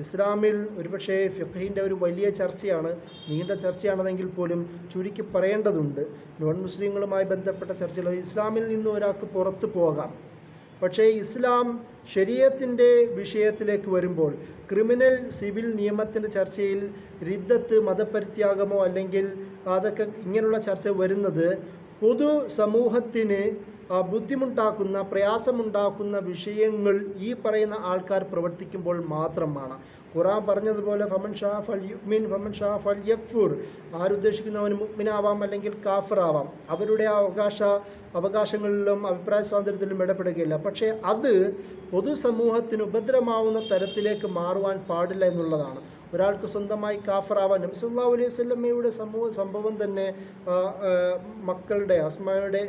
ഇസ്ലാമിൽ ഒരുപക്ഷേ ഫിഖ്ഹിൻ്റെ ഒരു വലിയ ചർച്ചയാണ്, നീണ്ട ചർച്ചയാണെന്നെങ്കിൽ പോലും ചുരുക്കി പറയേണ്ടതുണ്ട്. നോൺ മുസ്ലിങ്ങളുമായി ബന്ധപ്പെട്ട ചർച്ചകൾ, ഇസ്ലാമിൽ നിന്ന് ഒരാൾക്ക് പുറത്തു പോകാം. പക്ഷേ ഇസ്ലാം ശരീഅത്തിൻ്റെ വിഷയത്തിലേക്ക് വരുമ്പോൾ, ക്രിമിനൽ സിവിൽ നിയമത്തിൻ്റെ ചർച്ചയിൽ റിദ്ദത്ത്, മതപരിത്യാഗമോ അല്ലെങ്കിൽ അതൊക്കെ ഇങ്ങനെയുള്ള ചർച്ച വരുന്നത് പൊതു സമൂഹത്തിന് ബുദ്ധിമുട്ടാക്കുന്ന, പ്രയാസമുണ്ടാക്കുന്ന വിഷയങ്ങൾ ഈ പറയുന്ന ആൾക്കാർ പ്രവർത്തിക്കുമ്പോൾ മാത്രമാണ്. ഖുർആൻ പറഞ്ഞതുപോലെ ഫമൻ ഷാ ഫൽ യുഅ്മിൻ ഫമൻ ഷാ ഫൽ യക്ഫുർ, ആരുദ്ദേശിക്കുന്നവന് മുഅ്മിനാവാം അല്ലെങ്കിൽ കാഫിറാവാം. അവരുടെ അവകാശങ്ങളിലും അഭിപ്രായ സ്വാതന്ത്ര്യത്തിലും ഇടപെടുകയില്ല. പക്ഷേ അത് പൊതുസമൂഹത്തിന് ഉപദ്രവമാവുന്ന തരത്തിലേക്ക് മാറുവാൻ പാടില്ല എന്നുള്ളതാണ്. ഒരാൾക്ക് സ്വന്തമായി കാഫിറാവാൻ, നബി സല്ലല്ലാഹു അലൈഹി വസല്ലമയുടെ സംഭവം തന്നെ മക്കളുടെ അസ്മായുടെ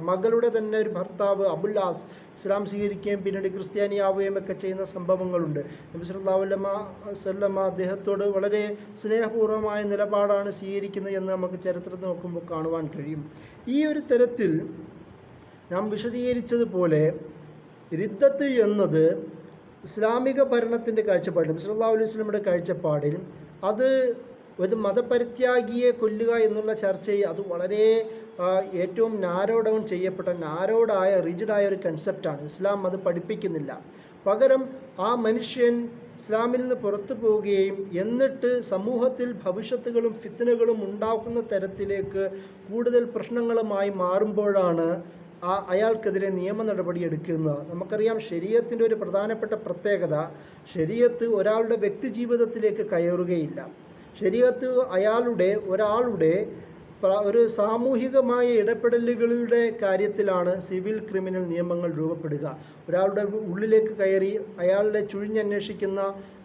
മകളുടെ തന്നെ ഒരു ഭർത്താവ് അബുല്ലാസ് ഇസ്ലാം സ്വീകരിക്കുകയും പിന്നീട് ക്രിസ്ത്യാനിയാവുകയും ഒക്കെ ചെയ്യുന്ന സംഭവങ്ങളുണ്ട്. നബി സല്ലല്ലാഹു അലൈഹി വസല്ലമ അദ്ദേഹത്തോട് വളരെ സ്നേഹപൂർവ്വമായ നിലപാടാണ് സ്വീകരിക്കുന്നത് എന്ന് നമുക്ക് ചരിത്രത്തിൽ നോക്കുമ്പോൾ കാണുവാൻ കഴിയും. ഈ ഒരു തരത്തിൽ നാം വിശദീകരിച്ചതുപോലെ റിദ്ദത്ത് എന്നത് ഇസ്ലാമിക ഭരണത്തിൻ്റെ കാഴ്ചപ്പാടിൽ, നബി സല്ലല്ലാഹു അലൈഹി വസല്ലമയുടെ കാഴ്ചപ്പാടിൽ അത് ഒരു മതപരിത്യാഗിയെ കൊല്ലുക എന്നുള്ള ചർച്ചയെ അത് വളരെ ഏറ്റവും നാരോ ഡൗൺ ചെയ്യപ്പെട്ട, നാരോഡായ, റിജിഡായ ഒരു കൺസെപ്റ്റാണ്. ഇസ്ലാം അത് പഠിപ്പിക്കുന്നില്ല. പകരം ആ മനുഷ്യൻ ഇസ്ലാമിൽ നിന്ന് പുറത്തു പോവുകയും എന്നിട്ട് സമൂഹത്തിൽ ഭവിഷ്യത്തുകളും ഫിത്നകളും ഉണ്ടാക്കുന്ന തരത്തിലേക്ക് കൂടുതൽ പ്രശ്നങ്ങളുമായി മാറുമ്പോഴാണ് അയാൾക്കെതിരെ നിയമ നടപടി എടുക്കുന്നത്. നമുക്കറിയാം, ശരീഅത്തിൻ്റെ ഒരു പ്രധാനപ്പെട്ട പ്രത്യേകത, ശരീഅത്ത് ഒരാളുടെ വ്യക്തി ജീവിതത്തിലേക്ക് കയറുകയില്ല. ശരീഅത്ത് ഒരാളുടെ ഒരു സാമൂഹികമായ ഇടപെടലുകളുടെ കാര്യത്തിലാണ് സിവിൽ ക്രിമിനൽ നിയമങ്ങൾ രൂപപ്പെടുക. ഒരാളുടെ ഉള്ളിലേക്ക് കയറി അയാളുടെ ചുഴിഞ്ഞന്വേഷിക്കുന്ന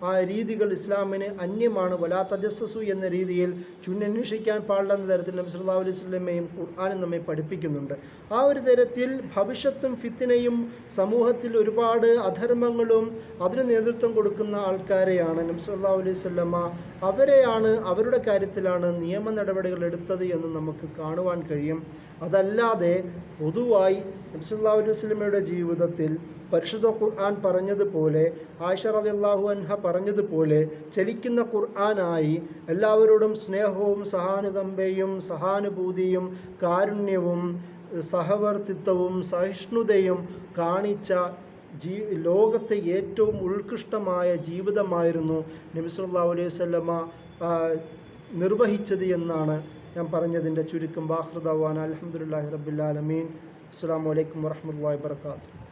ആ രീതികൾ ഇസ്ലാമിന് അന്യമാണ്. വലാ തജസ്സസു എന്ന രീതിയിൽ ചുഴിഞ്ഞന്വേഷിക്കാൻ പാടില്ലെന്ന തരത്തിൽ നബി സല്ലല്ലാഹു അലൈഹി വസല്ലമയും ഖുർആനും നമ്മെ പഠിപ്പിക്കുന്നുണ്ട്. ആ ഒരു തരത്തിൽ ഭവിഷ്യത്തും ഫിത്നയും സമൂഹത്തിൽ ഒരുപാട് അധർമ്മങ്ങളും അതിന് നേതൃത്വം കൊടുക്കുന്ന ആൾക്കാരെയാണ് നബി സല്ലല്ലാഹു അലൈഹി വസല്ലമ അവരുടെ കാര്യത്തിലാണ് നിയമ നടപടികൾ എടുത്തത് എന്ന് നമുക്ക് കാണുവാൻ കഴിയും. അതല്ലാതെ പൊതുവായി നബി സല്ലല്ലാഹു അലൈഹി വസല്ലമയുടെ ജീവിതത്തിൽ പരിശുദ്ധ ഖുർആൻ പറഞ്ഞതുപോലെ, ആയിഷ റളിയല്ലാഹു അൻഹ പറഞ്ഞതുപോലെ ചലിക്കുന്ന ഖുർആനായി എല്ലാവരോടും സ്നേഹവും സഹാനുകമ്പയും സഹാനുഭൂതിയും കാരുണ്യവും സഹവർത്തിത്വവും സഹിഷ്ണുതയും കാണിച്ച ലോകത്തെ ഏറ്റവും ഉത്കൃഷ്ടമായ ജീവിതമായിരുന്നു നബി സല്ലല്ലാഹു അലൈഹി വസല്ലമ നിർവഹിച്ചത് എന്നാണ് ഞാൻ പറഞ്ഞതിൻ്റെ ചുരുക്കം. വാഖിറു ദഅ്വാനാ അൽഹംദുലില്ലാഹി റബ്ബിൽ ആലമീൻ. അസ്സലാമു അലൈക്കും വറഹ്മത്തുള്ളാഹി വബറകാതുഹു.